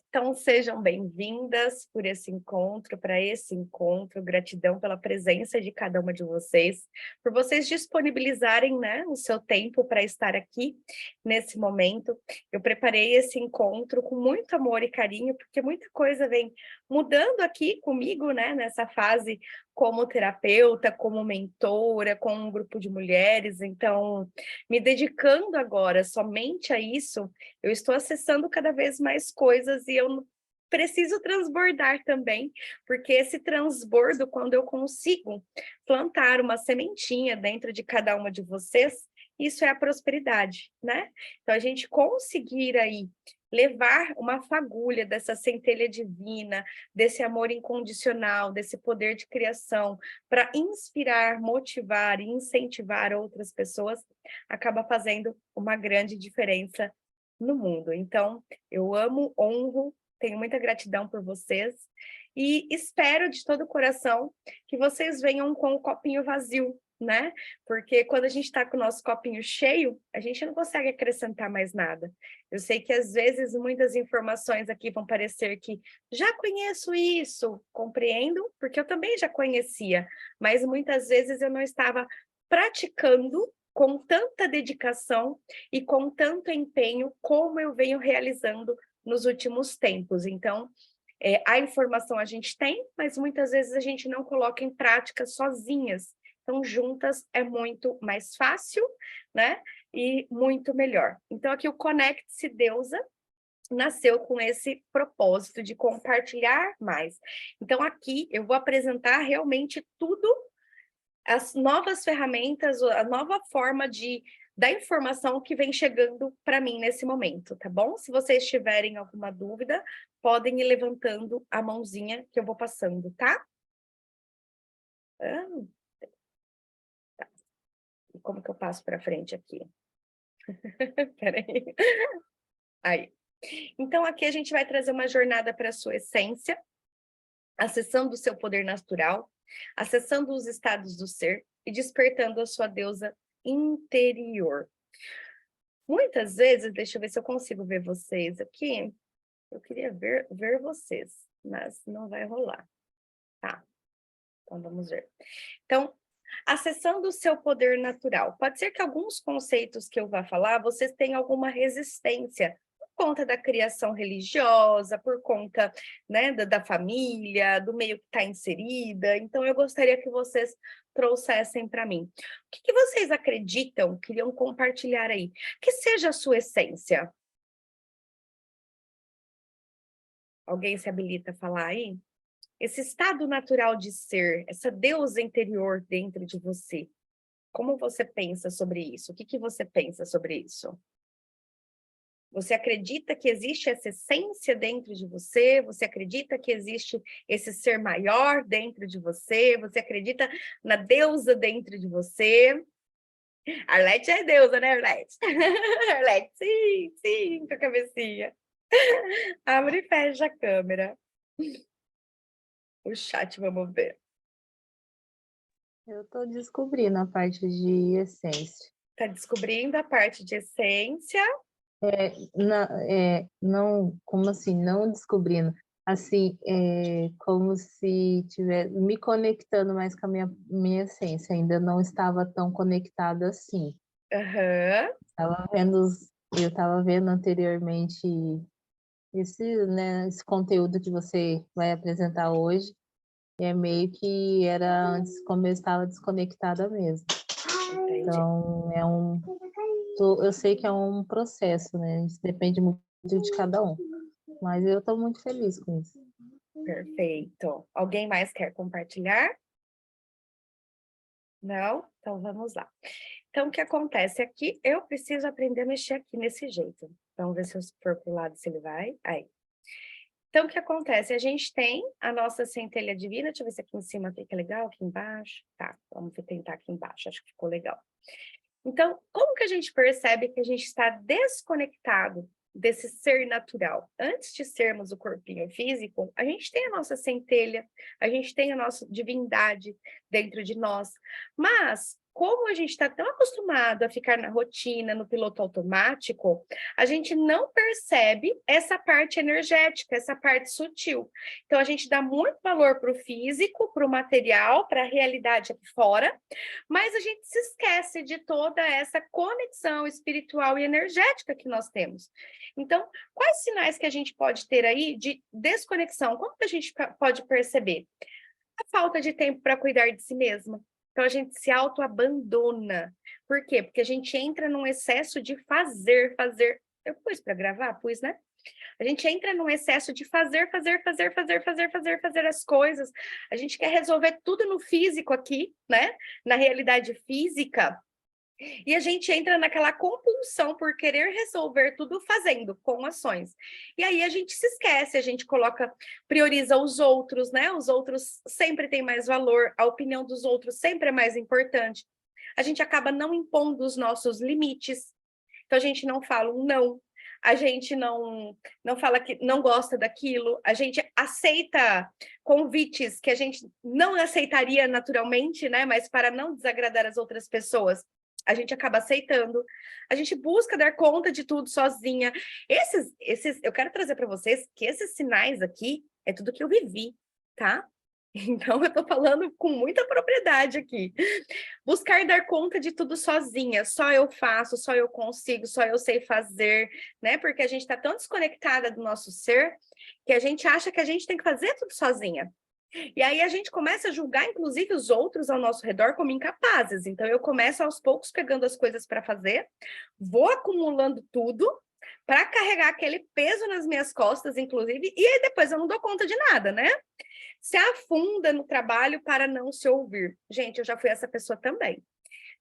Então, sejam bem-vindas para esse encontro. Gratidão pela presença de cada uma de vocês, por vocês disponibilizarem, né, o seu tempo para estar aqui nesse momento. Eu preparei esse encontro com muito amor e carinho, porque muita coisa vem mudando aqui comigo, né, nessa fase como terapeuta, como mentora, com um grupo de mulheres. Então, me dedicando agora somente a isso, eu estou acessando cada vez mais coisas e eu preciso transbordar também, porque esse transbordo, quando eu consigo plantar uma sementinha dentro de cada uma de vocês, isso é a prosperidade, né? Então, a gente conseguir aí levar uma fagulha dessa centelha divina, desse amor incondicional, desse poder de criação, para inspirar, motivar e incentivar outras pessoas, acaba fazendo uma grande diferença no mundo. Então, eu amo, honro, tenho muita gratidão por vocês e espero de todo o coração que vocês venham com o copinho vazio, né? Porque quando a gente está com o nosso copinho cheio, a gente não consegue acrescentar mais nada. Eu sei que às vezes muitas informações aqui vão parecer que já conheço isso, compreendo, porque eu também já conhecia, mas muitas vezes eu não estava praticando com tanta dedicação e com tanto empenho como eu venho realizando nos últimos tempos. Então, a informação a gente tem, mas muitas vezes a gente não coloca em prática sozinhas. Então, juntas é muito mais fácil, né? E muito melhor. Então, aqui o Conecte-se Deusa nasceu com esse propósito de compartilhar mais. Então, aqui eu vou apresentar realmente tudo, as novas ferramentas, a nova forma da informação que vem chegando para mim nesse momento, tá bom? Se vocês tiverem alguma dúvida, podem ir levantando a mãozinha que eu vou passando, tá? Ah, tá. E como que eu passo para frente aqui? Peraí. Aí. Então, aqui a gente vai trazer uma jornada para a sua essência, acessando o seu poder natural, acessando os estados do ser e despertando a sua deusa interior. Muitas vezes, deixa eu ver se eu consigo ver vocês aqui. Eu queria ver vocês, mas não vai rolar. Tá, então vamos ver. Então, acessando o seu poder natural. Pode ser que alguns conceitos que eu vá falar, vocês tenham alguma resistência, por conta da criação religiosa, por conta, né, da família, do meio que está inserida. Então, eu gostaria que vocês trouxessem para mim. O que vocês acreditam, queriam compartilhar aí? Que seja a sua essência. Alguém se habilita a falar aí? Esse estado natural de ser, essa deusa interior dentro de você. Como você pensa sobre isso? O que você pensa sobre isso? Você acredita que existe essa essência dentro de você? Você acredita que existe esse ser maior dentro de você? Você acredita na deusa dentro de você? Arlete é deusa, né, Arlete? Arlete, sim, sim, com a cabecinha. Abre e fecha a câmera. O chat, vamos ver. Eu estou descobrindo a parte de essência. Está descobrindo a parte de essência. Não, como assim, não descobrindo, assim, como se tivesse me conectando mais com a minha essência, ainda não estava tão conectada assim. Aham. Eu estava vendo anteriormente esse conteúdo que você vai apresentar hoje, e é meio que era antes como eu estava desconectada mesmo. Entendi. Então, eu sei que é um processo, né? Isso depende muito de cada um. Mas eu estou muito feliz com isso. Perfeito. Alguém mais quer compartilhar? Não? Então vamos lá. Então, o que acontece aqui? Eu preciso aprender a mexer aqui nesse jeito. Vamos ver se eu for para o lado, se ele vai. Aí. Então, o que acontece? A gente tem a nossa centelha divina. Deixa eu ver se aqui em cima fica legal, aqui embaixo. Tá, vamos tentar aqui embaixo. Acho que ficou legal. Então, como que a gente percebe que a gente está desconectado desse ser natural? Antes de sermos o corpinho físico, a gente tem a nossa centelha, a gente tem a nossa divindade dentro de nós. Mas, como a gente está tão acostumado a ficar na rotina, no piloto automático, a gente não percebe essa parte energética, essa parte sutil. Então, a gente dá muito valor para o físico, para o material, para a realidade aqui fora, mas a gente se esquece de toda essa conexão espiritual e energética que nós temos. Então, quais sinais que a gente pode ter aí de desconexão? Como que a gente pode perceber? A falta de tempo para cuidar de si mesma. Então, a gente se autoabandona. Por quê? Porque a gente entra num excesso de fazer. Eu pus para gravar? Pus, né? A gente entra num excesso de fazer as coisas. A gente quer resolver tudo no físico aqui, né? Na realidade física. E a gente entra naquela compulsão por querer resolver tudo fazendo, com ações. E aí a gente se esquece, a gente prioriza os outros, né? Os outros sempre têm mais valor, a opinião dos outros sempre é mais importante. A gente acaba não impondo os nossos limites. Então a gente não fala um não, a gente não fala que não gosta daquilo, a gente aceita convites que a gente não aceitaria naturalmente, né? Mas para não desagradar as outras pessoas, a gente acaba aceitando, a gente busca dar conta de tudo sozinha. Eu quero trazer para vocês que esses sinais aqui é tudo que eu vivi, tá? Então, eu estou falando com muita propriedade aqui. Buscar dar conta de tudo sozinha, só eu faço, só eu consigo, só eu sei fazer, né? Porque a gente está tão desconectada do nosso ser que a gente acha que a gente tem que fazer tudo sozinha. E aí a gente começa a julgar, inclusive, os outros ao nosso redor como incapazes. Então, eu começo aos poucos pegando as coisas para fazer, vou acumulando tudo para carregar aquele peso nas minhas costas, inclusive, e aí depois eu não dou conta de nada, né? Se afunda no trabalho para não se ouvir. Gente, eu já fui essa pessoa também,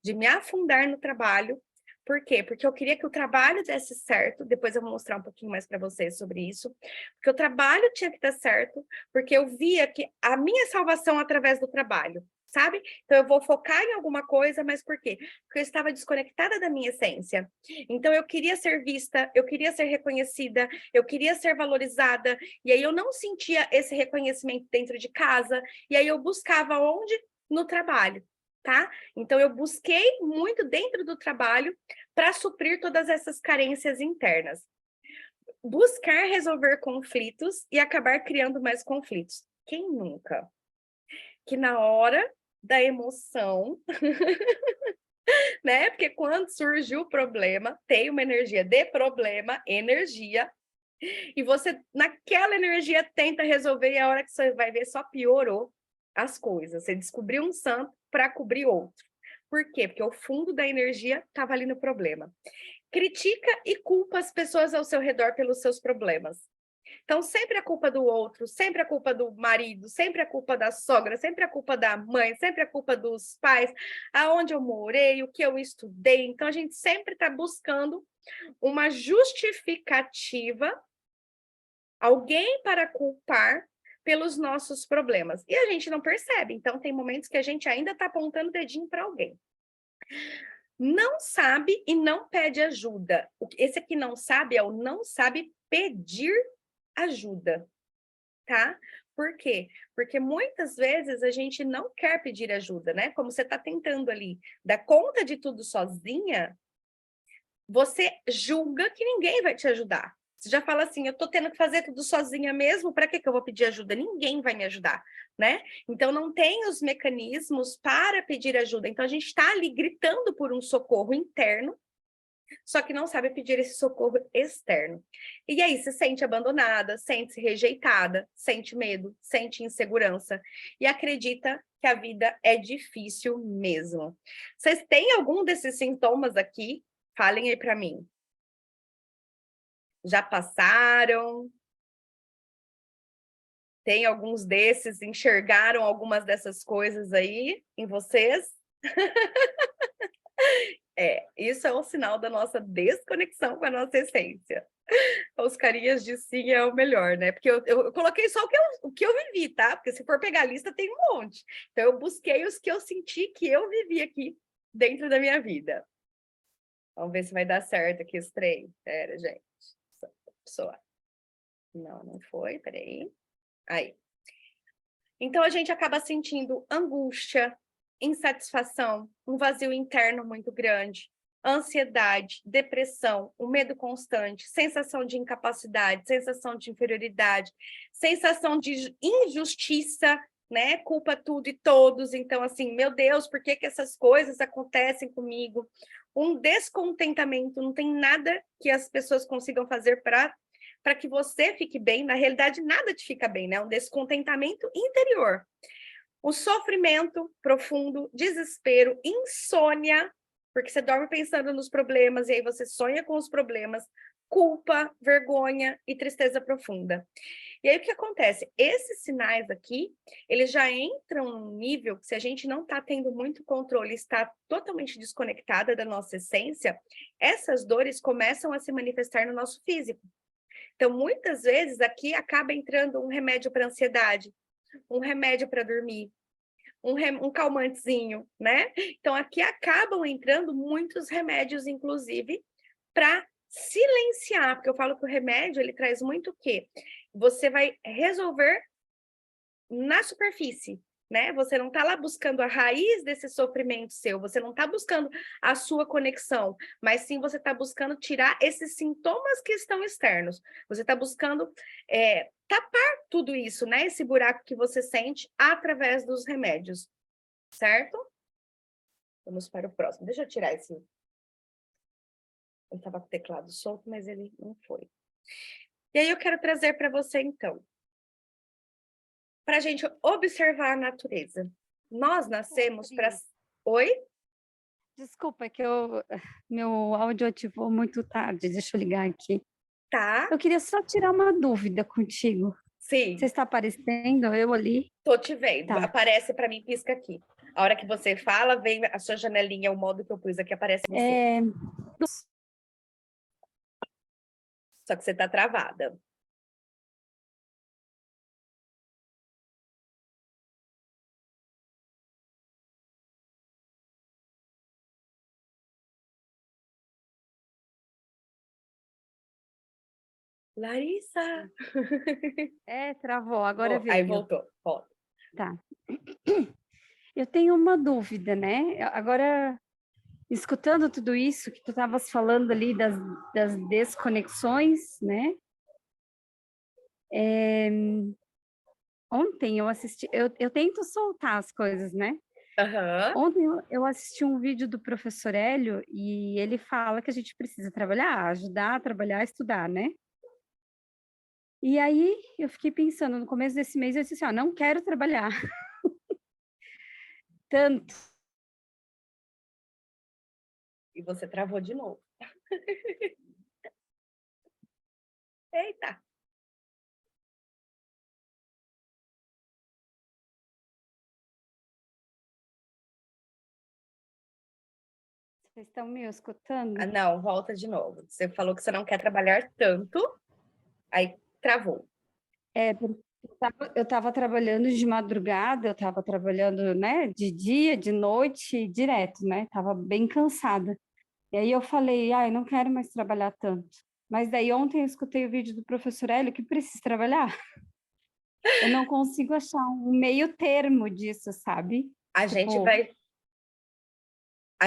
de me afundar no trabalho. Por quê? Porque eu queria que o trabalho desse certo, depois eu vou mostrar um pouquinho mais para vocês sobre isso, porque o trabalho tinha que dar certo, porque eu via que a minha salvação através do trabalho, sabe? Então eu vou focar em alguma coisa, mas por quê? Porque eu estava desconectada da minha essência. Então eu queria ser vista, eu queria ser reconhecida, eu queria ser valorizada, e aí eu não sentia esse reconhecimento dentro de casa, e aí eu buscava onde? No trabalho. Tá? Então, eu busquei muito dentro do trabalho para suprir todas essas carências internas. Buscar resolver conflitos e acabar criando mais conflitos. Quem nunca? Que na hora da emoção, né? Porque quando surge o problema, tem uma energia de problema, energia, e você, naquela energia, tenta resolver, e a hora que você vai ver, só piorou as coisas. Você descobriu um santo para cobrir outro. Por quê? Porque o fundo da energia estava ali no problema. Critica e culpa as pessoas ao seu redor pelos seus problemas. Então, sempre a culpa do outro, sempre a culpa do marido, sempre a culpa da sogra, sempre a culpa da mãe, sempre a culpa dos pais, aonde eu morei, o que eu estudei. Então, a gente sempre está buscando uma justificativa, alguém para culpar pelos nossos problemas. E a gente não percebe. Então, tem momentos que a gente ainda está apontando o dedinho para alguém. Não sabe e não pede ajuda. Esse aqui não sabe é o não sabe pedir ajuda, tá? Por quê? Porque muitas vezes a gente não quer pedir ajuda, né? Como você está tentando ali dar conta de tudo sozinha, você julga que ninguém vai te ajudar. Você já fala assim, eu estou tendo que fazer tudo sozinha mesmo, para que eu vou pedir ajuda? Ninguém vai me ajudar, né? Então, não tem os mecanismos para pedir ajuda. Então, a gente está ali gritando por um socorro interno, só que não sabe pedir esse socorro externo. E aí, se sente abandonada, sente-se rejeitada, sente medo, sente insegurança e acredita que a vida é difícil mesmo. Vocês têm algum desses sintomas aqui? Falem aí para mim. Já passaram? Tem alguns desses? Enxergaram algumas dessas coisas aí em vocês? Isso é um sinal da nossa desconexão com a nossa essência. Os carinhas de sim é o melhor, né? Porque eu coloquei só o que eu vivi, tá? Porque se for pegar a lista, tem um monte. Então, eu busquei os que eu senti que eu vivi aqui dentro da minha vida. Vamos ver se vai dar certo aqui os três. Pera, gente. Pessoa. Não, não foi. Peraí. Aí. Então, a gente acaba sentindo angústia, insatisfação, um vazio interno muito grande, ansiedade, depressão, o medo constante, sensação de incapacidade, sensação de inferioridade, sensação de injustiça, né? Culpa tudo e todos. Então, assim, meu Deus, por que que essas coisas acontecem comigo? Um descontentamento, não tem nada que as pessoas consigam fazer para que você fique bem. Na realidade, nada te fica bem, né? Um descontentamento interior. O sofrimento profundo, desespero, insônia, porque você dorme pensando nos problemas e aí você sonha com os problemas, culpa, vergonha e tristeza profunda. E aí o que acontece? Esses sinais aqui, eles já entram num nível que se a gente não está tendo muito controle, está totalmente desconectada da nossa essência, essas dores começam a se manifestar no nosso físico. Então, muitas vezes aqui acaba entrando um remédio para ansiedade, um remédio para dormir, um calmantezinho, né? Então, aqui acabam entrando muitos remédios, inclusive, para silenciar, porque eu falo que o remédio, ele traz muito o quê? Você vai resolver na superfície, né? Você não está lá buscando a raiz desse sofrimento seu, você não está buscando a sua conexão, mas sim você está buscando tirar esses sintomas que estão externos. Você está buscando tapar tudo isso, né? Esse buraco que você sente através dos remédios, certo? Vamos para o próximo. Deixa eu tirar esse... Eu estava com o teclado solto, mas ele não foi. E aí eu quero trazer para você, então, para a gente observar a natureza. Nós nascemos para... Oi? Desculpa, é que meu áudio ativou muito tarde. Deixa eu ligar aqui. Tá. Eu queria só tirar uma dúvida contigo. Sim. Você está aparecendo? Eu ali? Tô te vendo. Tá. Aparece para mim, pisca aqui. A hora que você fala, vem a sua janelinha, o modo que eu pus aqui, aparece você. Só que você tá travada. Larissa! Travou. Agora veio. Aí voltou. Volta. Tá. Eu tenho uma dúvida, né? Agora, escutando tudo isso que tu estavas falando ali das desconexões, né? Ontem eu assisti... Eu tento soltar as coisas, né? Uhum. Ontem eu assisti um vídeo do professor Hélio e ele fala que a gente precisa trabalhar, ajudar a trabalhar, estudar, né? E aí eu fiquei pensando, no começo desse mês eu disse assim, não quero trabalhar tanto. E você travou de novo. Eita! Vocês estão me escutando? Não, volta de novo. Você falou que você não quer trabalhar tanto, aí travou. Eu estava trabalhando de madrugada, eu estava trabalhando, né, de dia, de noite, direto, né? Estava bem cansada. E aí eu falei, eu não quero mais trabalhar tanto. Mas daí ontem eu escutei o vídeo do professor Hélio que precisa trabalhar. Eu não consigo achar um meio termo disso, sabe? A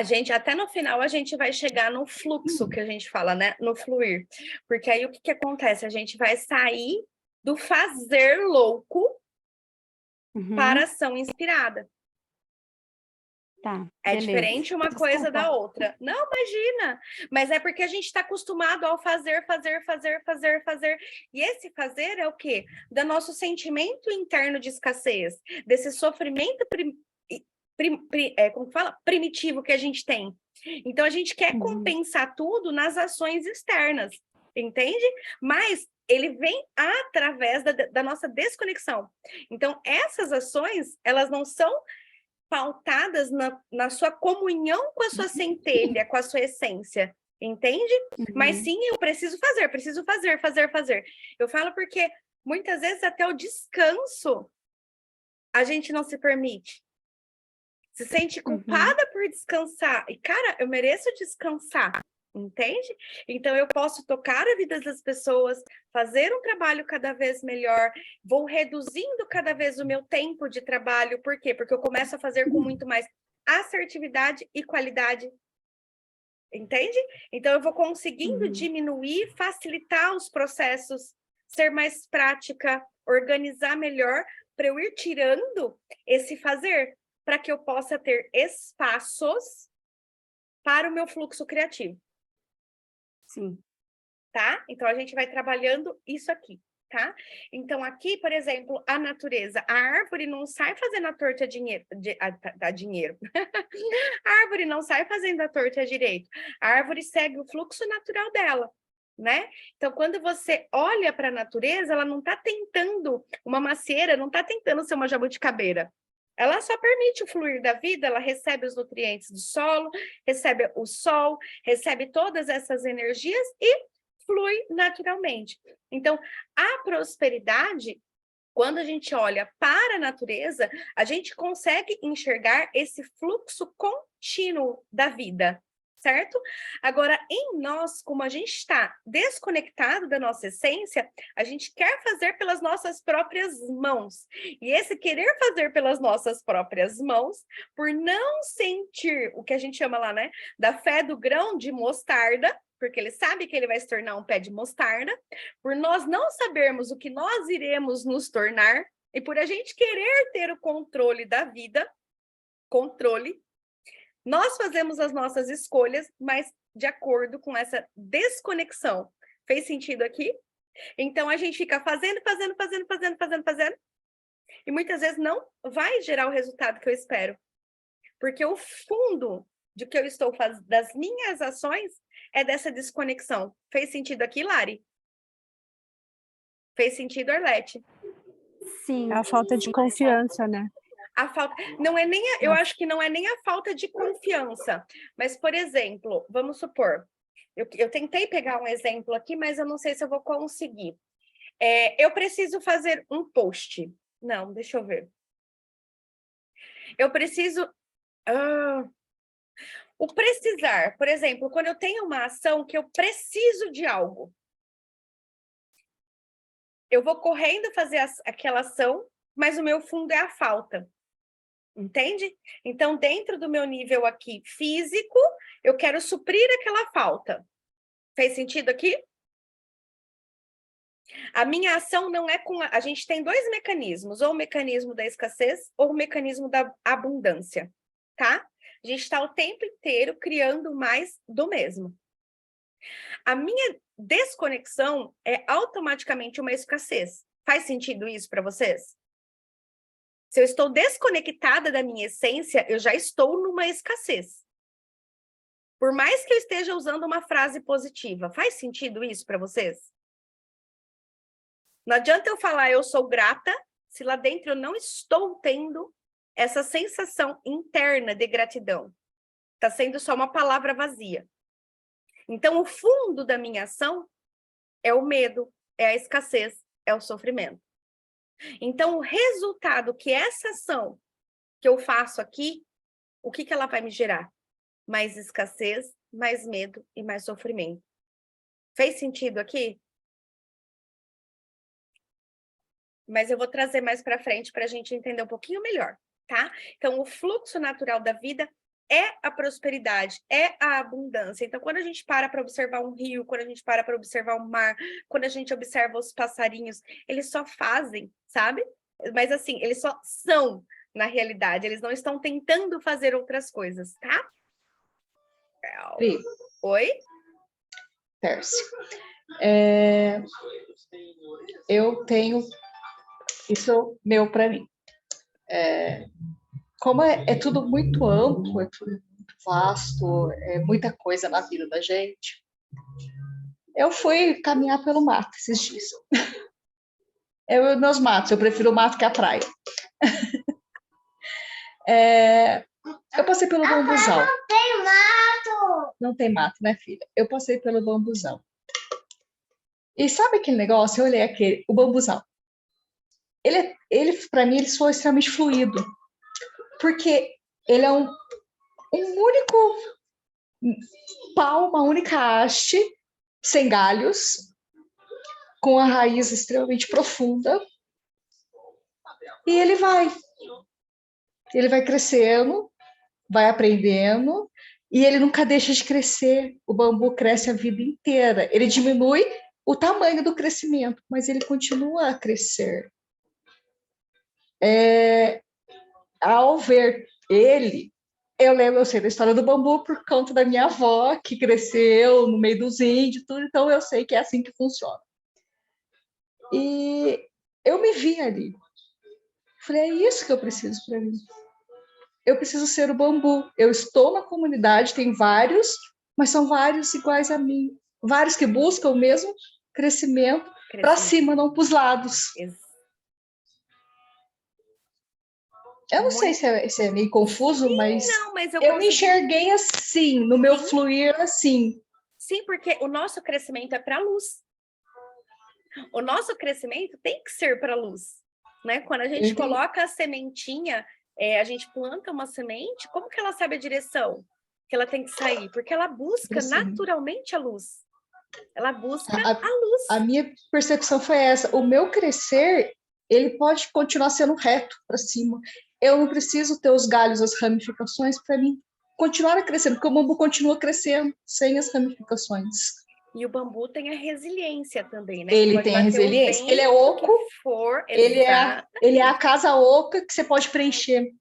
gente, até no final, a gente vai chegar no fluxo que a gente fala, né? No fluir. Porque aí o que acontece? A gente vai sair do fazer louco para a ação inspirada. Tá, é beleza. Diferente uma Desculpa. coisa da outra. Não, imagina! Mas é porque a gente está acostumado ao fazer. E esse fazer é o quê? Do nosso sentimento interno de escassez, desse sofrimento como fala? Primitivo que a gente tem. Então, a gente quer compensar tudo nas ações externas, entende? Mas ele vem através da nossa desconexão. Então, essas ações, elas não são pautadas na sua comunhão com a sua centelha, com a sua essência, entende? Mas sim, eu preciso fazer. Eu falo porque muitas vezes até o descanso a gente não se permite. Se sente culpada por descansar. E, cara, eu mereço descansar, entende? Então, eu posso tocar a vida das pessoas, fazer um trabalho cada vez melhor, vou reduzindo cada vez o meu tempo de trabalho. Por quê? Porque eu começo a fazer com muito mais assertividade e qualidade. Entende? Então, eu vou conseguindo diminuir, facilitar os processos, ser mais prática, organizar melhor, para eu ir tirando esse fazer, para que eu possa ter espaços para o meu fluxo criativo. Sim. Tá? Então, a gente vai trabalhando isso aqui, tá? Então, aqui, por exemplo, a natureza. A árvore não sai fazendo a torta dinheiro. Dinheiro. A árvore não sai fazendo a torta à direito. A árvore segue o fluxo natural dela, né? Então, quando você olha para a natureza, ela não está tentando, uma macieira não está tentando ser uma jabuticabeira. Ela só permite o fluir da vida, ela recebe os nutrientes do solo, recebe o sol, recebe todas essas energias e flui naturalmente. Então, a prosperidade, quando a gente olha para a natureza, a gente consegue enxergar esse fluxo contínuo da vida, certo? Agora, em nós, como a gente está desconectado da nossa essência, a gente quer fazer pelas nossas próprias mãos. E esse querer fazer pelas nossas próprias mãos, por não sentir o que a gente chama lá, né, da fé do grão de mostarda, porque ele sabe que ele vai se tornar um pé de mostarda, por nós não sabermos o que nós iremos nos tornar, e por a gente querer ter o controle da vida, nós fazemos as nossas escolhas, mas de acordo com essa desconexão. Fez sentido aqui? Então, a gente fica fazendo, e muitas vezes não vai gerar o resultado que eu espero. Porque o fundo de que eu estou fazendo, das minhas ações, é dessa desconexão. Fez sentido aqui, Lari? Fez sentido, Arlete? Sim. É a falta de confiança, né? A falta, não é nem eu acho que não é nem a falta de confiança, mas, por exemplo, vamos supor, eu tentei pegar um exemplo aqui, mas eu não sei se eu vou conseguir. Eu preciso fazer um post. Não, deixa eu ver. Eu preciso... O precisar, por exemplo, quando eu tenho uma ação que eu preciso de algo, eu vou correndo fazer aquela ação, mas o meu fundo é a falta. Entende? Então, dentro do meu nível aqui físico, eu quero suprir aquela falta. Fez sentido aqui? A minha ação não é com... A gente tem dois mecanismos, ou o mecanismo da escassez, ou o mecanismo da abundância, tá? A gente está o tempo inteiro criando mais do mesmo. A minha desconexão é automaticamente uma escassez. Faz sentido isso para vocês? Se eu estou desconectada da minha essência, eu já estou numa escassez. Por mais que eu esteja usando uma frase positiva, faz sentido isso para vocês? Não adianta eu falar eu sou grata, se lá dentro eu não estou tendo essa sensação interna de gratidão. Está sendo só uma palavra vazia. Então, o fundo da minha ação é o medo, é a escassez, é o sofrimento. Então, o resultado que essa ação que eu faço aqui, o que ela vai me gerar? Mais escassez, mais medo e mais sofrimento. Fez sentido aqui? Mas eu vou trazer mais para frente para a gente entender um pouquinho melhor, tá? Então, o fluxo natural da vida é a prosperidade, é a abundância. Então, quando a gente para observar um rio, quando a gente para observar o mar, quando a gente observa os passarinhos, eles só fazem, sabe? Mas assim, eles só são, na realidade. Eles não estão tentando fazer outras coisas, tá? Pri. Oi? Tércio. Eu tenho isso meu para mim. Como é tudo muito amplo, é tudo muito vasto, é muita coisa na vida da gente. Eu fui caminhar pelo mato esses dias. Nos matos, eu prefiro o mato que a praia. Eu passei pelo bambuzal. Não tem mato! Não tem mato, né, filha? Eu passei pelo bambuzal. E sabe aquele negócio? Eu olhei o bambuzal. Ele para mim, ele foi extremamente fluido. Porque ele é um único pau, uma única haste, sem galhos, com a raiz extremamente profunda. E ele vai crescendo vai aprendendo, e ele nunca deixa de crescer. O bambu cresce a vida inteira. Ele diminui o tamanho do crescimento, mas ele continua a crescer. Ao ver ele, eu sei da história do bambu por conta da minha avó, que cresceu no meio dos índios, tudo, então eu sei que é assim que funciona. E eu me vi ali. Falei, é isso que eu preciso para mim. Eu preciso ser o bambu. Eu estou na comunidade, tem vários, mas são vários iguais a mim. Vários que buscam o mesmo crescimento para cima, não para os lados. Eu não sei se é meio confuso, Sim, mas, não, mas eu me enxerguei assim, no meu fluir assim. Sim, porque o nosso crescimento é para a luz. O nosso crescimento tem que ser para a luz, né? Quando a gente coloca a sementinha, a gente planta uma semente, como que ela sabe a direção que ela tem que sair? Porque ela busca naturalmente a luz. Ela busca a luz. A minha percepção foi essa. O meu crescer, ele pode continuar sendo reto para cima. Eu não preciso ter os galhos, as ramificações para mim continuar a crescer, porque o bambu continua crescendo sem as ramificações. E o bambu tem a resiliência também, né? Ele tem a resiliência. Ele é oco, ele é a casa oca que você pode preencher.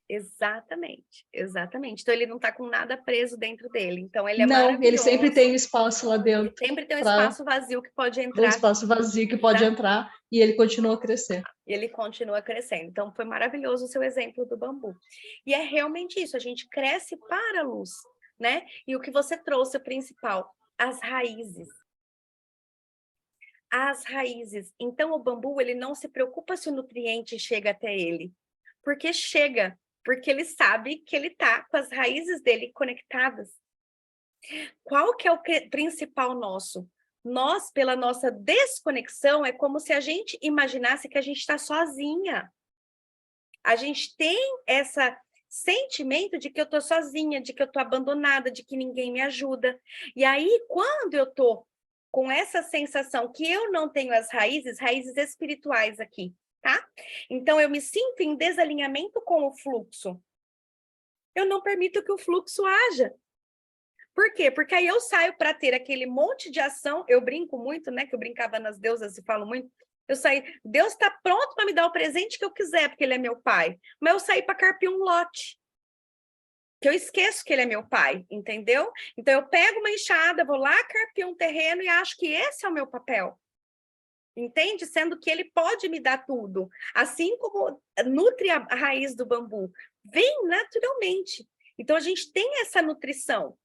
Exatamente, exatamente. Então ele não está com nada preso dentro dele. Então ele é maravilhoso. Não, ele sempre tem um espaço lá dentro. Ele sempre tem um espaço vazio que pode entrar. Um espaço vazio que pode entrar e ele continua a crescer. E ele continua crescendo. Então foi maravilhoso o seu exemplo do bambu. E é realmente isso, a gente cresce para a luz, né? E o que você trouxe, o principal, as raízes. As raízes. Então o bambu, ele não se preocupa se o nutriente chega até ele. Porque chega. Porque ele sabe que ele está com as raízes dele conectadas. Qual que é o principal nosso? Nós, pela nossa desconexão, é como se a gente imaginasse que a gente está sozinha. A gente tem esse sentimento de que eu estou sozinha, de que eu estou abandonada, de que ninguém me ajuda. E aí, quando eu estou com essa sensação que eu não tenho as raízes espirituais aqui, tá? Então, eu me sinto em desalinhamento com o fluxo. Eu não permito que o fluxo haja. Por quê? Porque aí eu saio para ter aquele monte de ação. Eu brinco muito, né? Que eu brincava nas deusas e falo muito. Eu saí, Deus está pronto para me dar o presente que eu quiser, porque ele é meu pai. Mas eu saí para carpir um lote. Que eu esqueço que ele é meu pai, entendeu? Então eu pego uma enxada, vou lá carpir um terreno e acho que esse é o meu papel. Entende? Sendo que ele pode me dar tudo. Assim como nutre a raiz do bambu. Vem naturalmente. Então, a gente tem essa nutrição.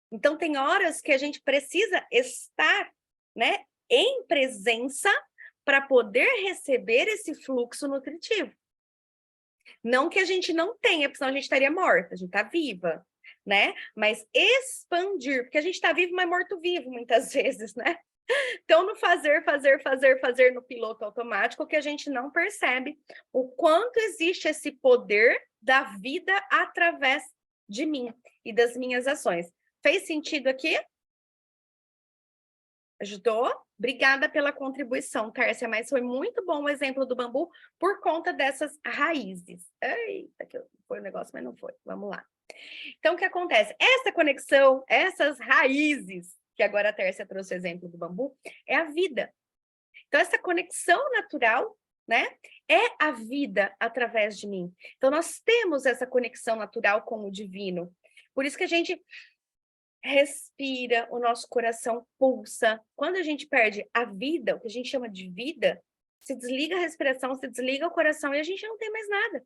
Então, tem horas que a gente precisa estar, né, em presença para poder receber esse fluxo nutritivo. Não que a gente não tenha, porque senão a gente estaria morta. A gente está viva, né? Mas expandir, porque a gente está vivo, mas morto-vivo, muitas vezes, né? Então, no fazer no piloto automático, que a gente não percebe o quanto existe esse poder da vida através de mim e das minhas ações. Fez sentido aqui? Ajudou? Obrigada pela contribuição, Tércia, mas foi muito bom o exemplo do bambu por conta dessas raízes. Eita, que foi o negócio, mas não foi. Vamos lá. Então, o que acontece? Essa conexão, essas raízes, que agora a Tércia trouxe o exemplo do bambu, é a vida. Então, essa conexão natural, né, é a vida através de mim. Então, nós temos essa conexão natural com o divino. Por isso que a gente respira, o nosso coração pulsa. Quando a gente perde a vida, o que a gente chama de vida, se desliga a respiração, se desliga o coração e a gente não tem mais nada.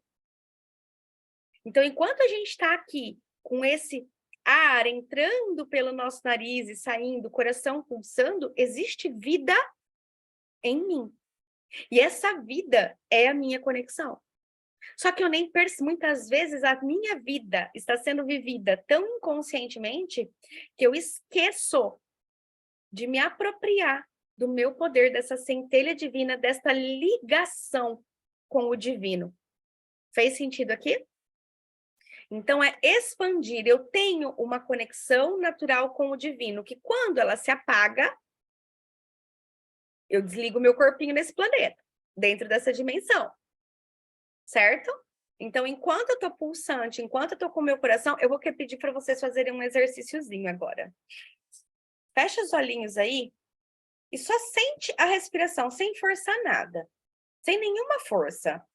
Então, enquanto a gente está aqui com esse ar entrando pelo nosso nariz e saindo, coração pulsando, existe vida em mim. E essa vida é a minha conexão. Só que eu nem percebo, muitas vezes a minha vida está sendo vivida tão inconscientemente que eu esqueço de me apropriar do meu poder, dessa centelha divina, dessa ligação com o divino. Fez sentido aqui? Então, é expandir. Eu tenho uma conexão natural com o divino, que quando ela se apaga, eu desligo meu corpinho nesse planeta, dentro dessa dimensão. Certo? Então, enquanto eu tô pulsante, enquanto eu tô com o meu coração, eu vou pedir para vocês fazerem um exercíciozinho agora. Fecha os olhinhos aí e só sente a respiração, sem forçar nada. Sem nenhuma força.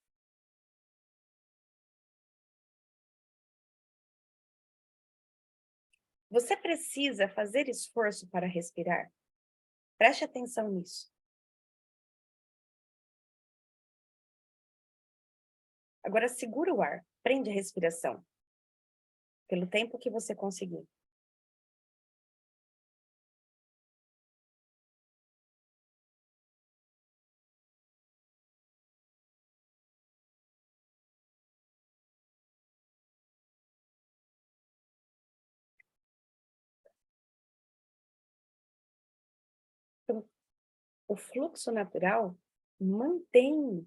Você precisa fazer esforço para respirar. Preste atenção nisso. Agora segura o ar, prende a respiração. Pelo tempo que você conseguir. Então, o fluxo natural mantém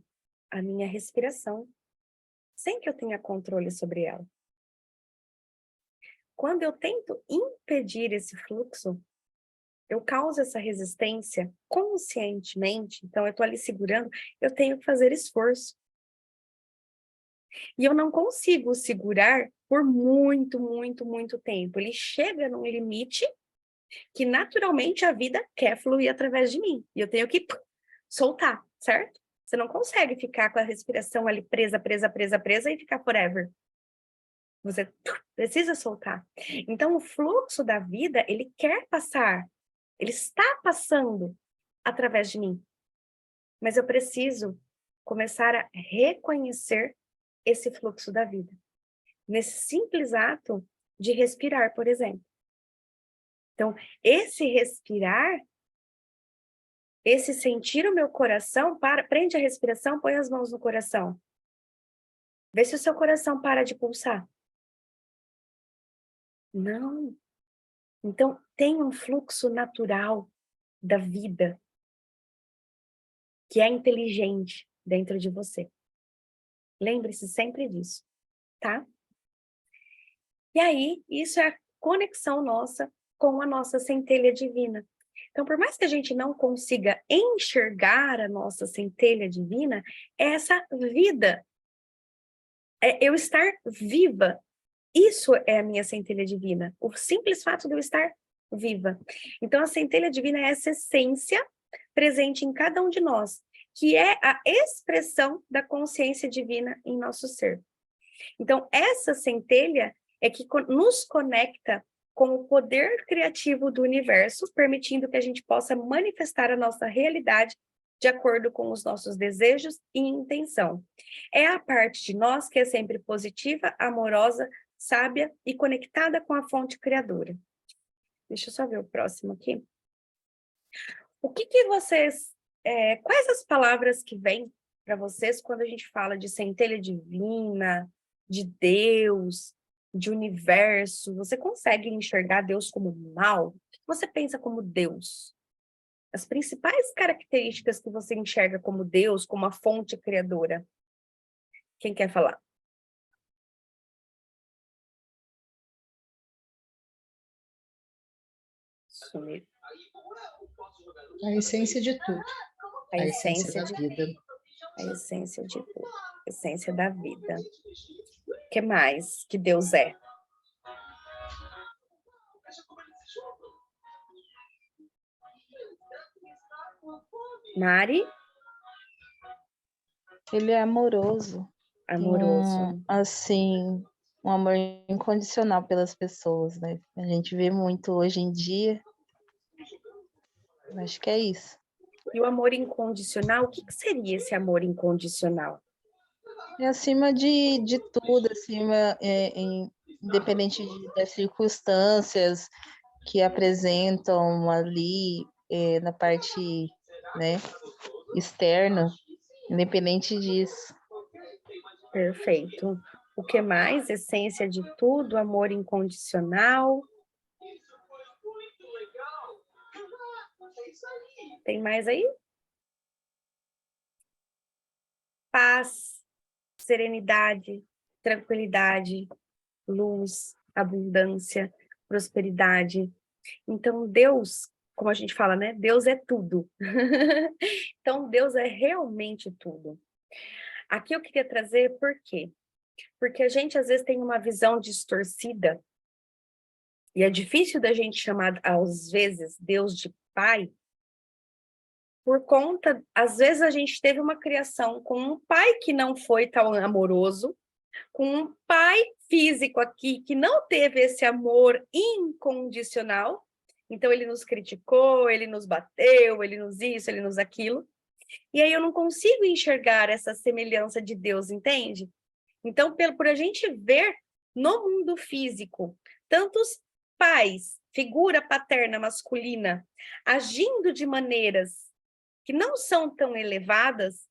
a minha respiração, sem que eu tenha controle sobre ela. Quando eu tento impedir esse fluxo, eu causo essa resistência conscientemente, então eu estou ali segurando, eu tenho que fazer esforço. E eu não consigo segurar por muito, muito, muito tempo. Ele chega num limite que naturalmente a vida quer fluir através de mim. E eu tenho que soltar, certo? Você não consegue ficar com a respiração ali presa, presa, presa, presa e ficar forever. Você precisa soltar. Então, o fluxo da vida, ele quer passar. Ele está passando através de mim. Mas eu preciso começar a reconhecer esse fluxo da vida. Nesse simples ato de respirar, por exemplo. Então, esse respirar, esse sentir o meu coração, prende a respiração, põe as mãos no coração. Vê se o seu coração para de pulsar. Não. Então, tem um fluxo natural da vida que é inteligente dentro de você. Lembre-se sempre disso, tá? E aí, isso é a conexão nossa com a nossa centelha divina. Então, por mais que a gente não consiga enxergar a nossa centelha divina, é essa vida. É eu estar viva. Isso é a minha centelha divina. O simples fato de eu estar viva. Então, a centelha divina é essa essência presente em cada um de nós, que é a expressão da consciência divina em nosso ser. Então, essa centelha é que nos conecta com o poder criativo do universo, permitindo que a gente possa manifestar a nossa realidade de acordo com os nossos desejos e intenção. É a parte de nós que é sempre positiva, amorosa, sábia e conectada com a fonte criadora. Deixa eu só ver o próximo aqui. O que vocês... quais as palavras que vêm para vocês quando a gente fala de centelha divina, de Deus, de universo? Você consegue enxergar Deus como mal? O que você pensa como Deus? As principais características que você enxerga como Deus, como a fonte criadora. Quem quer falar? Sumir. A essência de tudo. A A essência essência da vida. A essência de tudo. A essência da vida. O que mais que Deus é? Mari? Ele é amoroso. Amoroso. Assim, um amor incondicional pelas pessoas, né? A gente vê muito hoje em dia. Acho que é isso. E o amor incondicional, o que seria esse amor incondicional? É acima de tudo, acima, independente das circunstâncias que apresentam ali na parte, né, externa, independente disso. Perfeito. O que mais? Essência de tudo, amor incondicional. Tem mais aí? Paz, serenidade, tranquilidade, luz, abundância, prosperidade. Então, Deus, como a gente fala, né? Deus é tudo. Então, Deus é realmente tudo. Aqui eu queria trazer por quê? Porque a gente, às vezes, tem uma visão distorcida, e é difícil da gente chamar, às vezes, Deus de pai, por conta, às vezes, a gente teve uma criação com um pai que não foi tão amoroso, com um pai físico aqui que não teve esse amor incondicional, então ele nos criticou, ele nos bateu, ele nos isso, ele nos aquilo, e aí eu não consigo enxergar essa semelhança de Deus, entende? Então, por a gente ver no mundo físico, tantos pais, figura paterna masculina, agindo de maneiras que não são tão elevadas,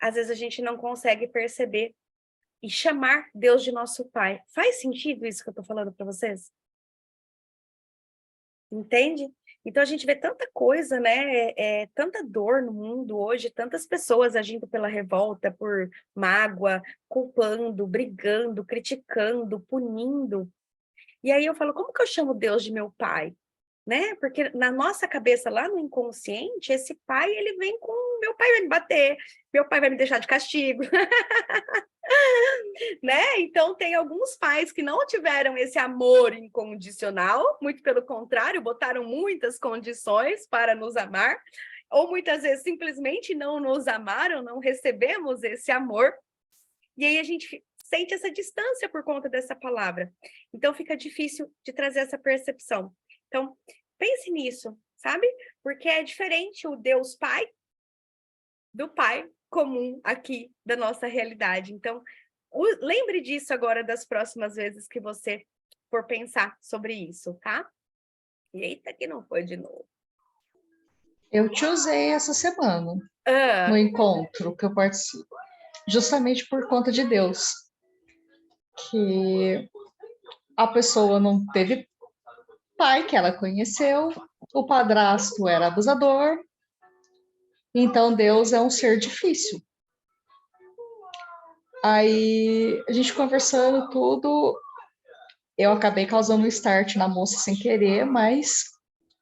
às vezes a gente não consegue perceber e chamar Deus de nosso Pai. Faz sentido isso que eu estou falando para vocês? Entende? Então a gente vê tanta coisa, né? Tanta dor no mundo hoje, tantas pessoas agindo pela revolta, por mágoa, culpando, brigando, criticando, punindo. E aí eu falo, como que eu chamo Deus de meu pai? Né? Porque na nossa cabeça, lá no inconsciente, esse pai, ele vem com, meu pai vai me bater, meu pai vai me deixar de castigo. Né? Então tem alguns pais que não tiveram esse amor incondicional, muito pelo contrário, botaram muitas condições para nos amar, ou muitas vezes simplesmente não nos amaram, não recebemos esse amor, e aí a gente sente essa distância por conta dessa palavra. Então fica difícil de trazer essa percepção. Então, pense nisso, sabe? Porque é diferente o Deus Pai do Pai comum aqui da nossa realidade. Então, lembre disso agora das próximas vezes que você for pensar sobre isso, tá? E eita que não foi de novo. Eu te usei essa semana no encontro que eu participo, justamente por conta de Deus, que a pessoa não teve pai que ela conheceu, o padrasto era abusador, então Deus é um ser difícil. Aí a gente conversando tudo, eu acabei causando um start na moça sem querer, mas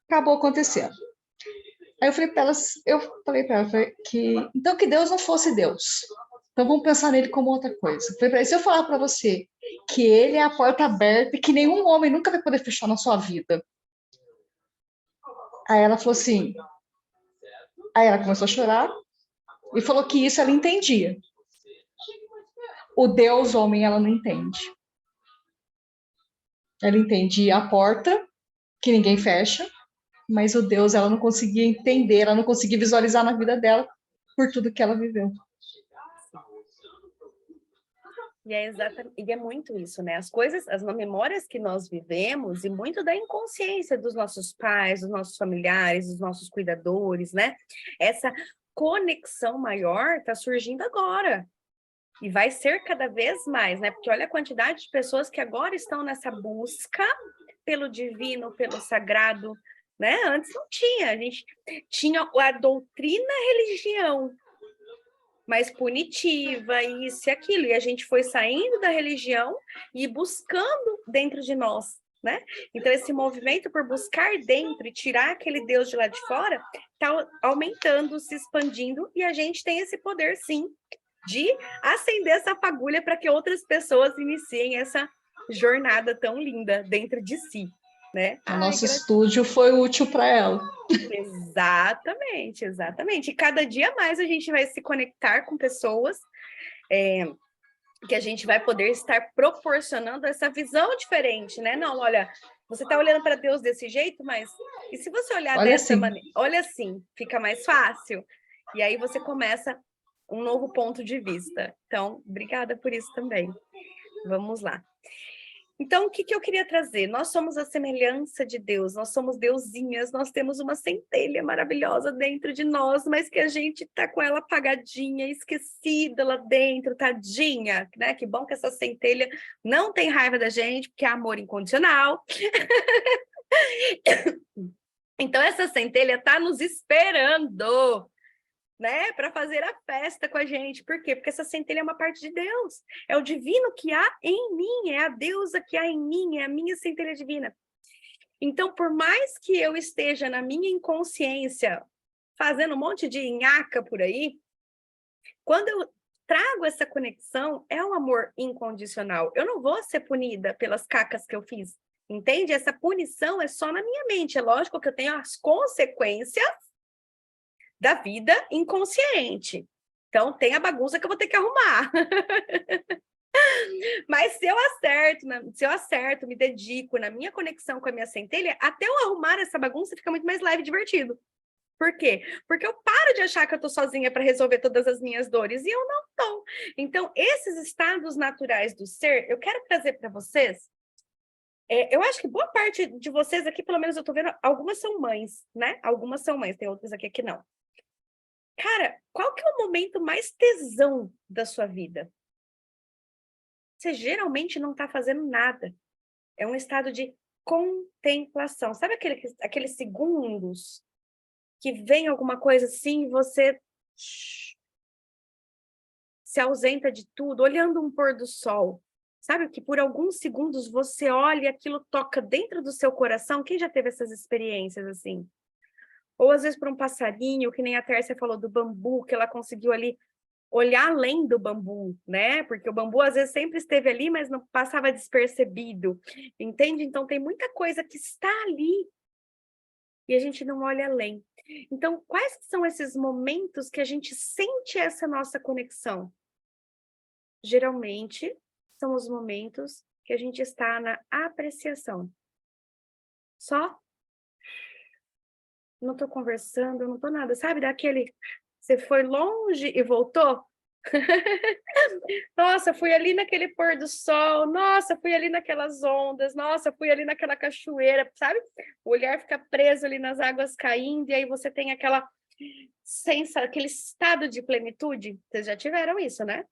acabou acontecendo. Aí eu falei para ela que então que Deus não fosse Deus. Então vamos pensar nele como outra coisa. Eu falei para ela, se eu falar para você que ele é a porta aberta e que nenhum homem nunca vai poder fechar na sua vida. Aí ela falou assim, aí ela começou a chorar e falou que isso ela entendia. O Deus homem ela não entende. Ela entendia a porta que ninguém fecha, mas o Deus ela não conseguia entender, ela não conseguia visualizar na vida dela por tudo que ela viveu. E é muito isso, né? As coisas, as memórias que nós vivemos e muito da inconsciência dos nossos pais, dos nossos familiares, dos nossos cuidadores, né? Essa conexão maior está surgindo agora. E vai ser cada vez mais, né? Porque olha a quantidade de pessoas que agora estão nessa busca pelo divino, pelo sagrado, né? Antes não tinha, a gente tinha a doutrina religião, mais punitiva, isso e aquilo, e a gente foi saindo da religião e buscando dentro de nós, né? Então esse movimento por buscar dentro e tirar aquele Deus de lá de fora está aumentando, se expandindo, e a gente tem esse poder, sim, de acender essa fagulha para que outras pessoas iniciem essa jornada tão linda dentro de si, né? O nosso estúdio foi útil para ela. Exatamente, exatamente. E cada dia mais a gente vai se conectar com pessoas que a gente vai poder estar proporcionando essa visão diferente, né? Não, olha, você está olhando para Deus desse jeito, mas e se você olhar dessa maneira? Olha assim, fica mais fácil. E aí você começa um novo ponto de vista. Então, obrigada por isso também. Vamos lá. Então, o que eu queria trazer? Nós somos a semelhança de Deus, nós somos deusinhas, nós temos uma centelha maravilhosa dentro de nós, mas que a gente tá com ela apagadinha, esquecida lá dentro, tadinha, né? Que bom que essa centelha não tem raiva da gente, porque é amor incondicional. Então, essa centelha tá nos esperando, né, para fazer a festa com a gente. Por quê? Porque essa centelha é uma parte de Deus. É o divino que há em mim, é a deusa que há em mim, é a minha centelha divina. Então, por mais que eu esteja na minha inconsciência fazendo um monte de nhaca por aí, quando eu trago essa conexão é um amor incondicional. Eu não vou ser punida pelas cacas que eu fiz, entende? Essa punição é só na minha mente. É lógico que eu tenho as consequências da vida inconsciente. Então, tem a bagunça que eu vou ter que arrumar. Mas se eu acerto, me dedico na minha conexão com a minha centelha, até eu arrumar essa bagunça fica muito mais leve e divertido. Por quê? Porque eu paro de achar que eu tô sozinha para resolver todas as minhas dores, e eu não tô. Então, esses estados naturais do ser, eu quero trazer para vocês. Eu acho que boa parte de vocês aqui, pelo menos eu tô vendo, algumas são mães, né? Algumas são mães, tem outras aqui que não. Cara, qual que é o momento mais tesão da sua vida? Você geralmente não está fazendo nada. É um estado de contemplação. Sabe aqueles segundos que vem alguma coisa assim e você se ausenta de tudo, olhando um pôr do sol. Sabe que por alguns segundos você olha e aquilo toca dentro do seu coração? Quem já teve essas experiências assim? Ou às vezes por um passarinho, que nem a Tércia falou do bambu, que ela conseguiu ali olhar além do bambu, né? Porque o bambu às vezes sempre esteve ali, mas não passava despercebido, entende? Então tem muita coisa que está ali e a gente não olha além. Então, quais são esses momentos que a gente sente essa nossa conexão? Geralmente, são os momentos que a gente está na apreciação. Só não estou conversando, não estou nada, sabe? Daquele, você foi longe e voltou? Nossa, fui ali naquele pôr do sol, nossa, fui ali naquelas ondas, nossa, fui ali naquela cachoeira, sabe? O olhar fica preso ali nas águas caindo, e aí você tem aquela sensação, aquele estado de plenitude. Vocês já tiveram isso, né?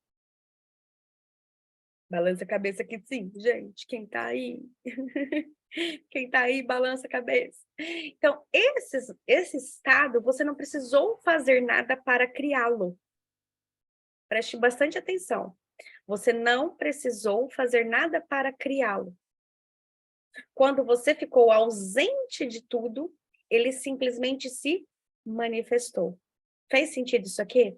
Balança a cabeça aqui, sim, gente, quem tá aí? Quem tá aí, balança a cabeça. Então, esse estado, você não precisou fazer nada para criá-lo. Preste bastante atenção. Você não precisou fazer nada para criá-lo. Quando você ficou ausente de tudo, ele simplesmente se manifestou. Fez sentido isso aqui?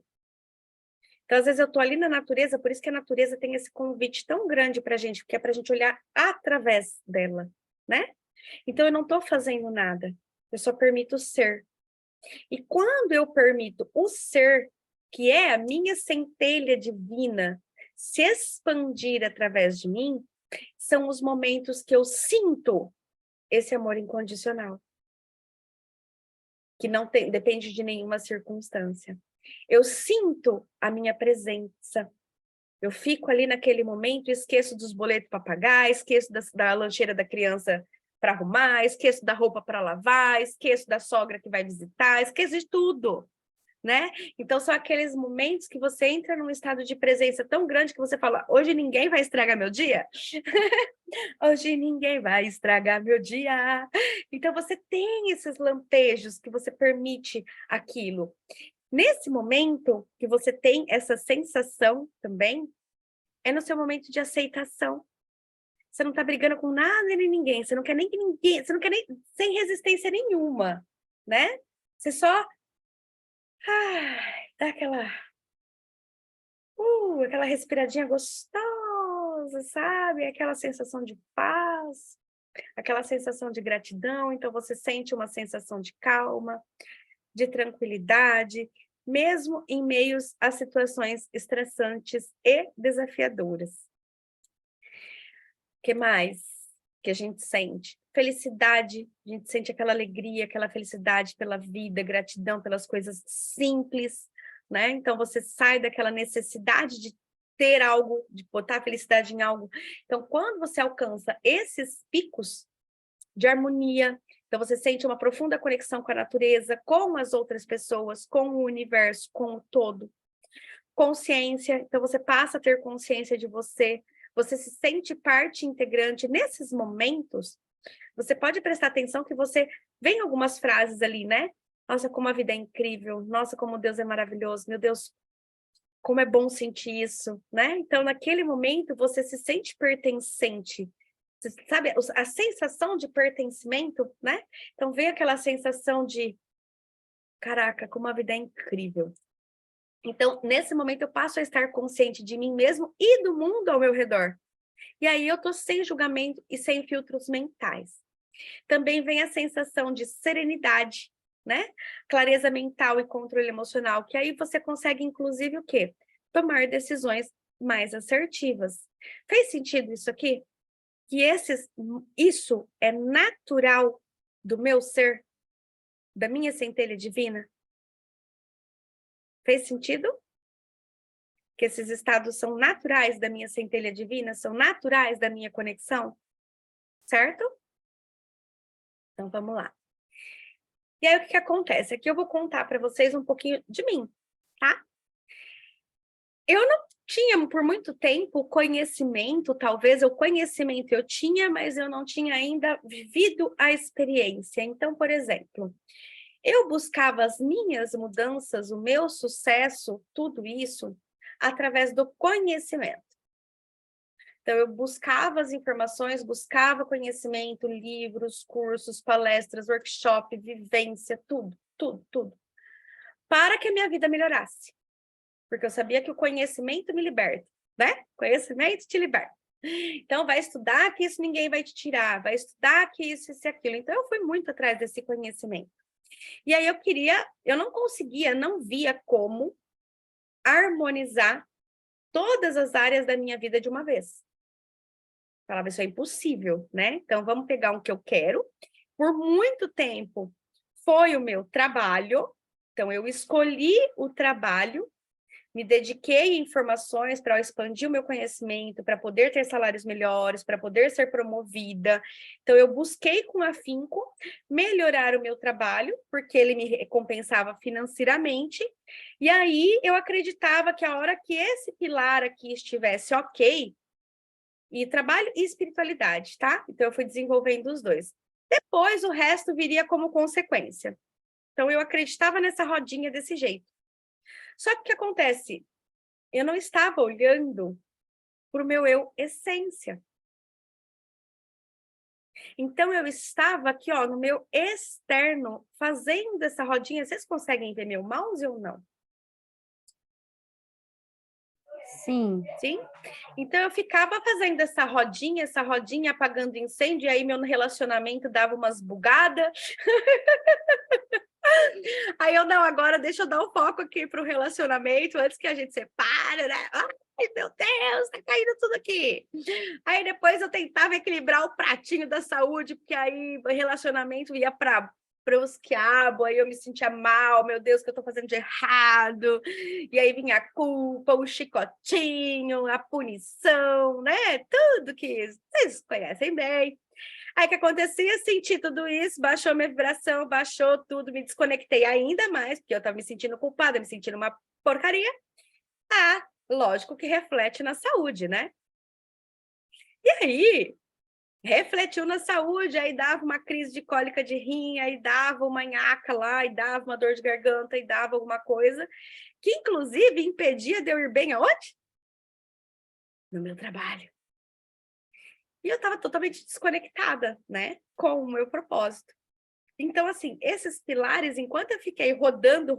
Então, às vezes eu tô ali na natureza, por isso que a natureza tem esse convite tão grande pra gente, porque é pra gente olhar através dela, né? Então, eu não tô fazendo nada, eu só permito ser. E quando eu permito o ser, que é a minha centelha divina, se expandir através de mim, são os momentos que eu sinto esse amor incondicional, que não depende de nenhuma circunstância. Eu sinto a minha presença. Eu fico ali naquele momento, esqueço dos boletos para pagar, esqueço da lancheira da criança para arrumar, esqueço da roupa para lavar, esqueço da sogra que vai visitar, esqueço de tudo, né? Então, são aqueles momentos que você entra num estado de presença tão grande que você fala, hoje ninguém vai estragar meu dia? Hoje ninguém vai estragar meu dia. Então, você tem esses lampejos que você permite aquilo. Nesse momento que você tem essa sensação também, é no seu momento de aceitação. Você não está brigando com nada nem ninguém, você não quer nem que ninguém, você não quer nem sem resistência nenhuma, né? Você só dá aquela respiradinha gostosa, sabe? Aquela sensação de paz, aquela sensação de gratidão. Então você sente uma sensação de calma, de tranquilidade, mesmo em meio a situações estressantes e desafiadoras. O que mais que a gente sente? Felicidade, a gente sente aquela alegria, aquela felicidade pela vida, gratidão pelas coisas simples, né? Então você sai daquela necessidade de ter algo, de botar felicidade em algo. Então, quando você alcança esses picos de harmonia, então você sente uma profunda conexão com a natureza, com as outras pessoas, com o universo, com o todo. Consciência, então você passa a ter consciência de você, você se sente parte integrante. Nesses momentos, você pode prestar atenção que você vem algumas frases ali, né? Nossa, como a vida é incrível, nossa, como Deus é maravilhoso, meu Deus, como é bom sentir isso, né? Então, naquele momento, você se sente pertencente. Você sabe, a sensação de pertencimento, né? Então, vem aquela sensação de, caraca, como a vida é incrível. Então, nesse momento, eu passo a estar consciente de mim mesmo e do mundo ao meu redor. E aí eu tô sem julgamento e sem filtros mentais. Também vem a sensação de serenidade, né? Clareza mental e controle emocional, que aí você consegue, inclusive, o quê? Tomar decisões mais assertivas. Fez sentido isso aqui? Que isso é natural do meu ser, da minha centelha divina? Fez sentido? Que esses estados são naturais da minha centelha divina, são naturais da minha conexão? Certo? Então, vamos lá. E aí, o que acontece? Aqui eu vou contar para vocês um pouquinho de mim, tá? Eu não tinha, por muito tempo, conhecimento, talvez o conhecimento eu tinha, mas eu não tinha ainda vivido a experiência. Então, por exemplo, eu buscava as minhas mudanças, o meu sucesso, tudo isso, através do conhecimento. Então, eu buscava as informações, buscava conhecimento, livros, cursos, palestras, workshop, vivência, tudo, para que a minha vida melhorasse. Porque eu sabia que o conhecimento me liberta, né? Conhecimento te liberta. Então, vai estudar que isso ninguém vai te tirar, vai estudar que isso e aquilo. Então, eu fui muito atrás desse conhecimento. E aí eu não conseguia, não via como harmonizar todas as áreas da minha vida de uma vez. Falava, isso é impossível, né? Então, vamos pegar um que eu quero. Por muito tempo, foi o meu trabalho. Então, eu escolhi o trabalho, me dediquei em informações para expandir o meu conhecimento, para poder ter salários melhores, para poder ser promovida. Então, eu busquei com afinco melhorar o meu trabalho, porque ele me recompensava financeiramente. E aí, eu acreditava que a hora que esse pilar aqui estivesse ok, e trabalho e espiritualidade, tá? Então, eu fui desenvolvendo os dois. Depois, o resto viria como consequência. Então, eu acreditava nessa rodinha desse jeito. Só que o que acontece? Eu não estava olhando para o meu eu essência. Então, eu estava aqui, ó, no meu externo, fazendo essa rodinha. Vocês conseguem ver meu mouse ou não? Sim. Sim? Então, eu ficava fazendo essa rodinha, apagando incêndio, e aí meu relacionamento dava umas bugadas. Aí eu, não, agora deixa eu dar o foco aqui para o relacionamento, antes que a gente separe, né? Ai, meu Deus, tá caindo tudo aqui. Aí depois eu tentava equilibrar o pratinho da saúde, porque aí o relacionamento ia para os quiabos, aí eu me sentia mal, meu Deus, o que eu tô fazendo de errado? E aí vinha a culpa, o chicotinho, a punição, né? Tudo que vocês conhecem bem. Aí o que acontecia? Senti tudo isso, baixou minha vibração, baixou tudo, me desconectei ainda mais, porque eu estava me sentindo culpada, me sentindo uma porcaria. Ah, lógico que reflete na saúde, né? E aí, refletiu na saúde, aí dava uma crise de cólica de rim, aí dava uma nhaca lá, aí dava uma dor de garganta, aí dava alguma coisa, que inclusive impedia de eu ir bem aonde? No meu trabalho. E eu estava totalmente desconectada, né, com o meu propósito. Então, assim, esses pilares, enquanto eu fiquei rodando,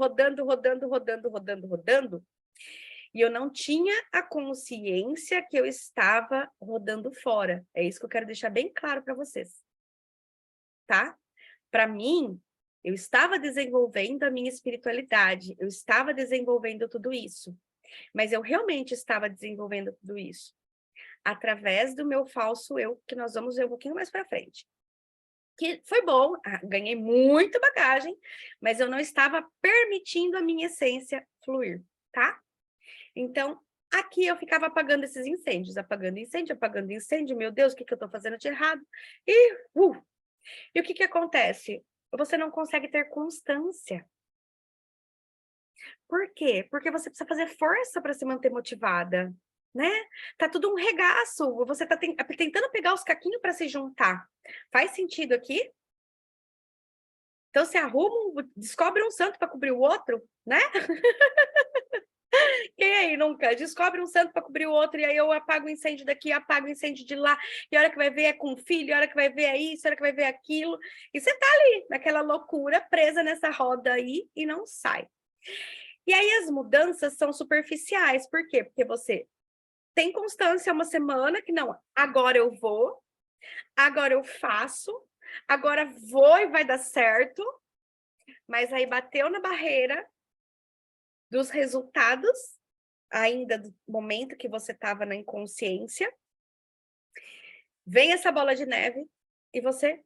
e eu não tinha a consciência que eu estava rodando fora. É isso que eu quero deixar bem claro para vocês. Tá? Para mim, eu estava desenvolvendo a minha espiritualidade, eu estava desenvolvendo tudo isso. Mas eu realmente estava desenvolvendo tudo isso através do meu falso eu, que nós vamos ver um pouquinho mais para frente. Que foi bom, ganhei muita bagagem, mas eu não estava permitindo a minha essência fluir, tá? Então, aqui eu ficava apagando esses incêndios, apagando incêndio, meu Deus, o que eu estou fazendo de errado? E o que acontece? Você não consegue ter constância. Por quê? Porque você precisa fazer força para se manter motivada, né? Tá tudo um regaço, você tá tentando pegar os caquinhos para se juntar. Faz sentido aqui? Então, você descobre um santo para cobrir o outro, né? Quem aí nunca descobre um santo para cobrir o outro, e aí eu apago o incêndio daqui, apago o incêndio de lá, e a hora que vai ver é com o filho, a hora que vai ver é isso, a hora que vai ver é aquilo, e você tá ali, naquela loucura, presa nessa roda aí, e não sai. E aí as mudanças são superficiais. Por quê? Porque você tem constância uma semana que não, agora eu vou, agora eu faço, agora vou e vai dar certo, mas aí bateu na barreira dos resultados, ainda do momento que você estava na inconsciência, vem essa bola de neve e você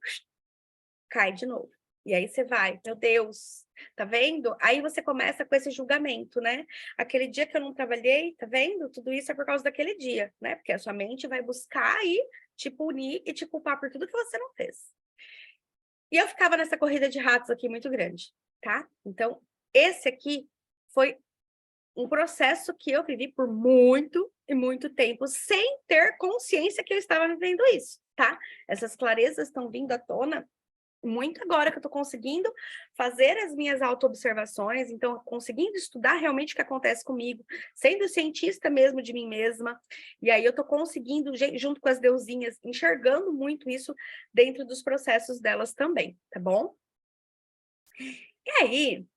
cai de novo. E aí você vai, meu Deus, tá vendo? Aí você começa com esse julgamento, né? Aquele dia que eu não trabalhei, tá vendo? Tudo isso é por causa daquele dia, né? Porque a sua mente vai buscar e te punir e te culpar por tudo que você não fez. E eu ficava nessa corrida de ratos aqui muito grande, tá? Então, esse aqui foi um processo que eu vivi por muito e muito tempo, sem ter consciência que eu estava vivendo isso, tá? Essas clarezas estão vindo à tona muito agora que eu estou conseguindo fazer as minhas auto-observações, então conseguindo estudar realmente o que acontece comigo, sendo cientista mesmo de mim mesma, e aí eu estou conseguindo, junto com as deusinhas, enxergando muito isso dentro dos processos delas também, tá bom? E aí,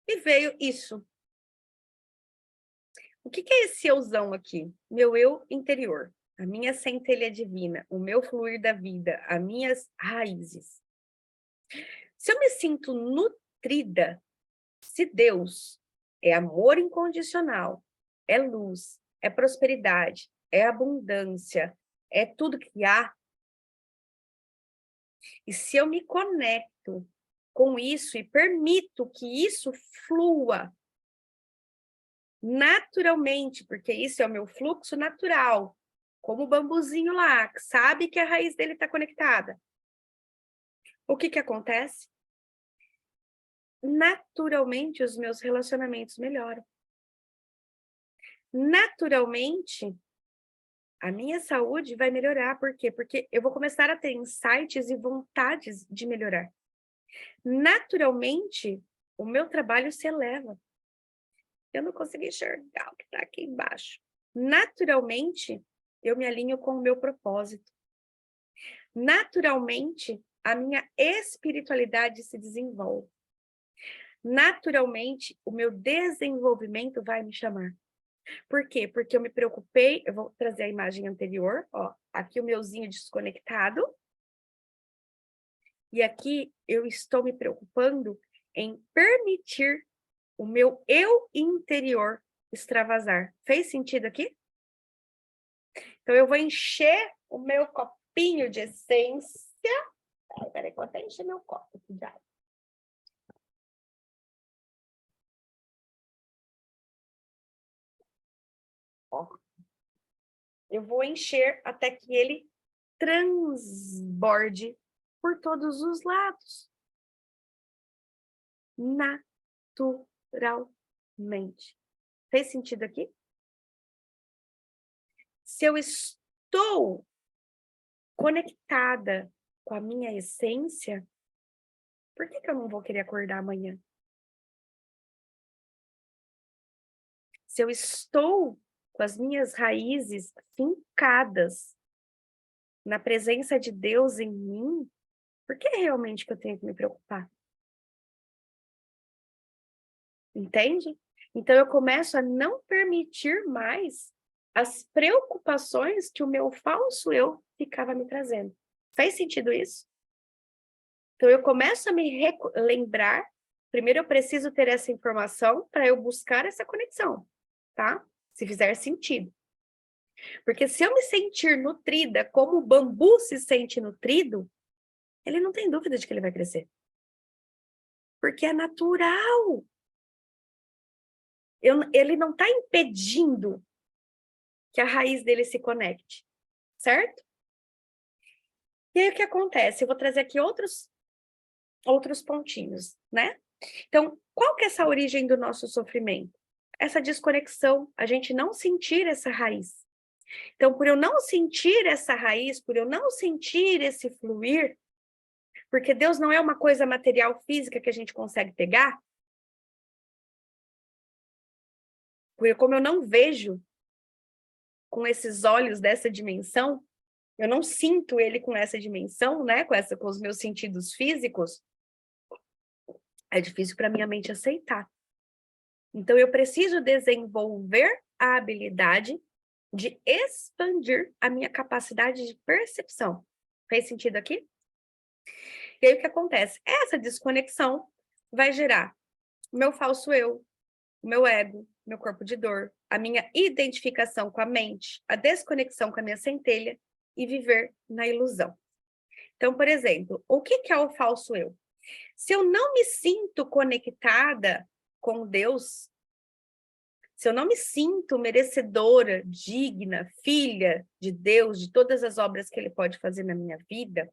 me veio isso. O que é esse euzão aqui? Meu eu interior, a minha centelha divina, o meu fluir da vida, as minhas raízes. Se eu me sinto nutrida, se Deus é amor incondicional, é luz, é prosperidade, é abundância, é tudo que há, e se eu me conecto com isso e permito que isso flua naturalmente, porque isso é o meu fluxo natural, como o bambuzinho lá, que sabe que a raiz dele está conectada. O que acontece? Naturalmente, os meus relacionamentos melhoram. Naturalmente, a minha saúde vai melhorar. Por quê? Porque eu vou começar a ter insights e vontades de melhorar. Naturalmente, o meu trabalho se eleva. Eu não consigo enxergar o que está aqui embaixo. Naturalmente, eu me alinho com o meu propósito. Naturalmente, a minha espiritualidade se desenvolve. Naturalmente, o meu desenvolvimento vai me chamar. Por quê? Porque eu me preocupei, eu vou trazer a imagem anterior, ó, aqui o meuzinho desconectado, e aqui eu estou me preocupando em permitir o meu eu interior extravasar. Fez sentido aqui? Então eu vou encher o meu copinho de essência. Peraí, vou até encher meu copo aqui de água. Ó. Eu vou encher até que ele transborde por todos os lados. Naturalmente. Fez sentido aqui? Se eu estou conectada com a minha essência, por que eu não vou querer acordar amanhã? Se eu estou com as minhas raízes fincadas na presença de Deus em mim, por que realmente que eu tenho que me preocupar? Entende? Então eu começo a não permitir mais as preocupações que o meu falso eu ficava me trazendo. Faz sentido isso? Então eu começo a me lembrar, primeiro eu preciso ter essa informação para eu buscar essa conexão, tá? Se fizer sentido. Porque se eu me sentir nutrida como o bambu se sente nutrido, ele não tem dúvida de que ele vai crescer. Porque é natural. Ele não está impedindo que a raiz dele se conecte, certo? E aí o que acontece? Eu vou trazer aqui outros pontinhos, né? Então, qual que é essa origem do nosso sofrimento? Essa desconexão, a gente não sentir essa raiz. Então, por eu não sentir essa raiz, por eu não sentir esse fluir, porque Deus não é uma coisa material física que a gente consegue pegar, porque como eu não vejo com esses olhos dessa dimensão, eu não sinto ele com essa dimensão, né? Com os meus sentidos físicos, É difícil para minha mente aceitar. Então, eu preciso desenvolver a habilidade de expandir a minha capacidade de percepção. Fez sentido aqui? E aí, o que acontece? Essa desconexão vai gerar o meu falso eu, o meu ego, meu corpo de dor, a minha identificação com a mente, a desconexão com a minha centelha e viver na ilusão. Então, por exemplo, o que é o falso eu? Se eu não me sinto conectada com Deus, se eu não me sinto merecedora, digna, filha de Deus, de todas as obras que Ele pode fazer na minha vida,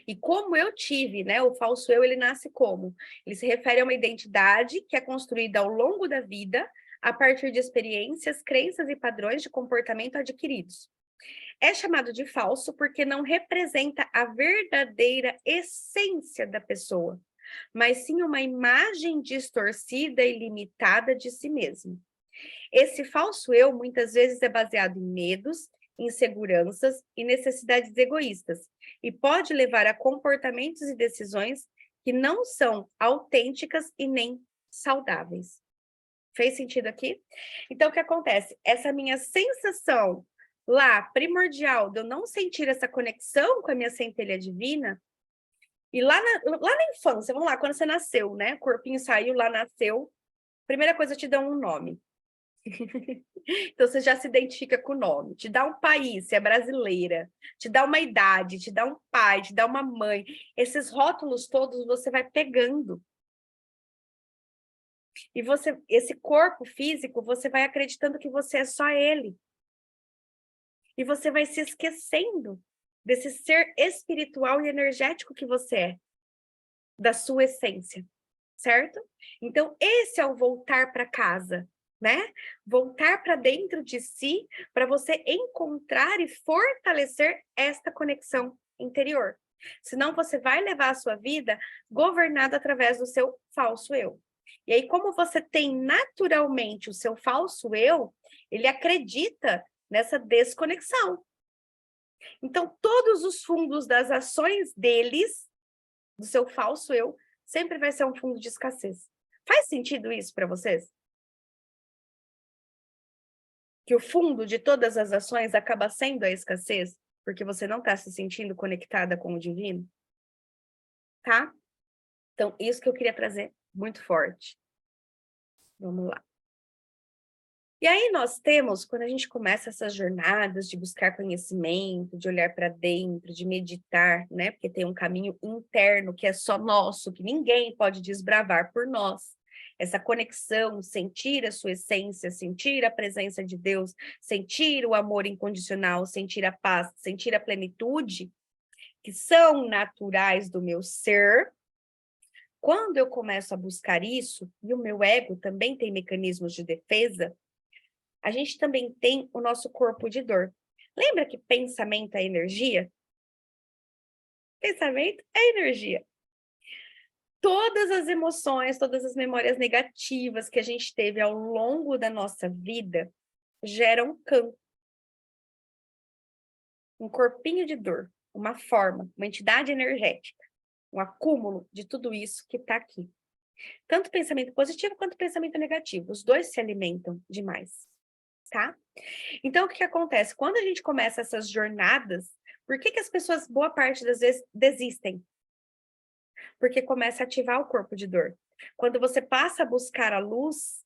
e como eu tive, né, o falso eu, ele nasce como? Ele se refere a uma identidade que é construída ao longo da vida, a partir de experiências, crenças e padrões de comportamento adquiridos. É chamado de falso porque não representa a verdadeira essência da pessoa, mas sim uma imagem distorcida e limitada de si mesmo. Esse falso eu muitas vezes é baseado em medos, inseguranças e necessidades egoístas, e pode levar a comportamentos e decisões que não são autênticas e nem saudáveis. Fez sentido aqui? Então, o que acontece? Essa minha sensação lá, primordial, de eu não sentir essa conexão com a minha centelha divina, e lá na infância, vamos lá, quando você nasceu, né? O corpinho saiu, lá nasceu, primeira coisa, te dão um nome. Então, você já se identifica com o nome, te dá um país, se é brasileira, te dá uma idade, te dá um pai, te dá uma mãe. Esses rótulos todos você vai pegando. E você, esse corpo físico, você vai acreditando que você é só ele. E você vai se esquecendo desse ser espiritual e energético que você é, da sua essência, certo? Então, esse é o voltar para casa, né? Voltar para dentro de si, para você encontrar e fortalecer esta conexão interior. Senão você vai levar a sua vida governada através do seu falso eu. E aí, como você tem naturalmente o seu falso eu, ele acredita nessa desconexão. Então, todos os fundos das ações deles, do seu falso eu, sempre vai ser um fundo de escassez. Faz sentido isso para vocês? Que o fundo de todas as ações acaba sendo a escassez, porque você não está se sentindo conectada com o divino? Tá? Então, isso que eu queria trazer muito forte. Vamos lá. E aí nós temos, quando a gente começa essas jornadas de buscar conhecimento, de olhar para dentro, de meditar, né? Porque tem um caminho interno que é só nosso, que ninguém pode desbravar por nós. Essa conexão, sentir a sua essência, sentir a presença de Deus, sentir o amor incondicional, sentir a paz, sentir a plenitude, que são naturais do meu ser. Quando eu começo a buscar isso, e o meu ego também tem mecanismos de defesa, a gente também tem o nosso corpo de dor. Lembra que pensamento é energia? Pensamento é energia. Todas as emoções, todas as memórias negativas que a gente teve ao longo da nossa vida geram campo. Um corpinho de dor, uma forma, uma entidade energética, um acúmulo de tudo isso que está aqui. Tanto pensamento positivo quanto pensamento negativo. Os dois se alimentam demais. Tá? Então, o que acontece? Quando a gente começa essas jornadas, por que as pessoas, boa parte das vezes, desistem? Porque começa a ativar o corpo de dor. Quando você passa a buscar a luz,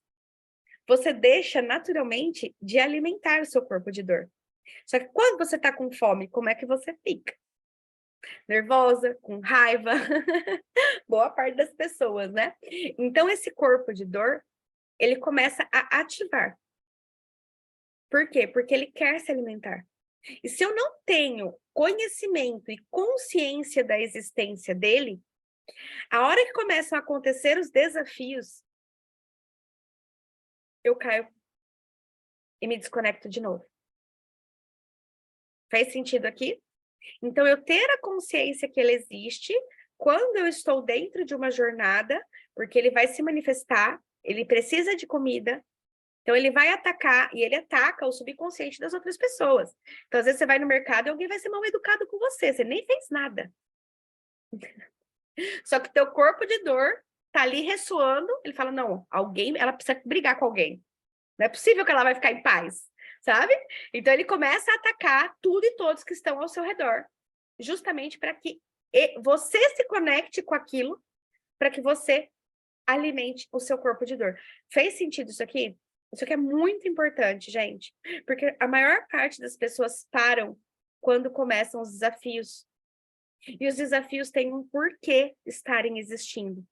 você deixa naturalmente de alimentar o seu corpo de dor. Só que quando você está com fome, como é que você fica? Nervosa, com raiva. Boa parte das pessoas, né? Então, esse corpo de dor, ele começa a ativar. Por quê? Porque ele quer se alimentar. E se eu não tenho conhecimento e consciência da existência dele, a hora que começam a acontecer os desafios, eu caio e me desconecto de novo. Faz sentido aqui? Então, eu ter a consciência que ele existe quando eu estou dentro de uma jornada, porque ele vai se manifestar, ele precisa de comida, então ele vai atacar, e ele ataca o subconsciente das outras pessoas. Então, às vezes você vai no mercado e alguém vai ser mal educado com você, você nem fez nada. Só que o teu corpo de dor tá ali ressoando, ele fala, não, ela precisa brigar com alguém. Não é possível que ela vai ficar em paz, sabe? Então ele começa a atacar tudo e todos que estão ao seu redor, justamente para que você se conecte com aquilo, para que você alimente o seu corpo de dor. Fez sentido isso aqui? Isso aqui é muito importante, gente, porque a maior parte das pessoas param quando começam os desafios. E os desafios têm um porquê estarem existindo.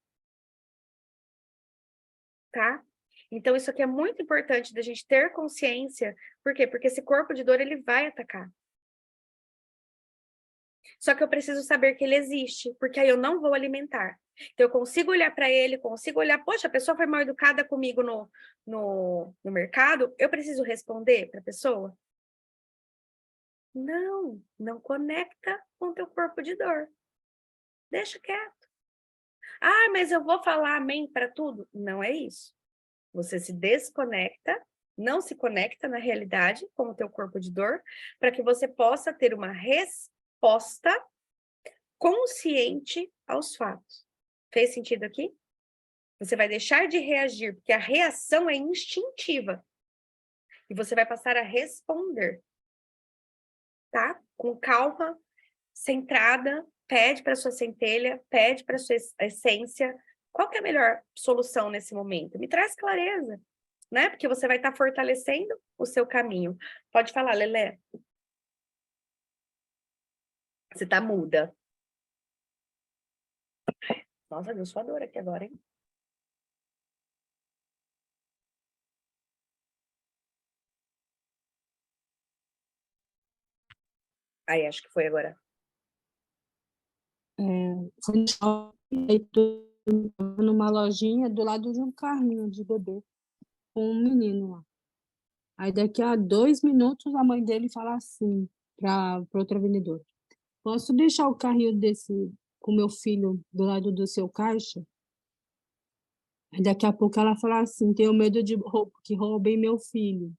Tá? Então, isso aqui é muito importante da gente ter consciência. Por quê? Porque esse corpo de dor, ele vai atacar. Só que eu preciso saber que ele existe, porque aí eu não vou alimentar. Então, eu consigo olhar para ele, consigo olhar, poxa, a pessoa foi mal educada comigo no mercado, eu preciso responder para a pessoa? Não, não conecta com o teu corpo de dor. Deixa quieto. Ah, mas eu vou falar amém para tudo? Não é isso. Você se desconecta, não se conecta na realidade com o teu corpo de dor, para que você possa ter uma resposta consciente aos fatos. Fez sentido aqui? Você vai deixar de reagir, porque a reação é instintiva. E você vai passar a responder. Tá? Com calma, centrada, pede para sua centelha, pede para sua essência. Qual que é a melhor solução nesse momento? Me traz clareza, né? Porque você vai estar fortalecendo o seu caminho. Pode falar, Lelé. Você tá muda. Nossa, deu sua dor aqui agora, hein? Aí, acho que foi agora. Fui no shopping, aí tava numa lojinha do lado de um carrinho de bebê, com um menino lá. Aí daqui a 2 minutos a mãe dele fala assim para outro vendedor: posso deixar o carrinho desse com meu filho do lado do seu caixa? Aí daqui a pouco ela fala assim: tenho medo de que roubem meu filho,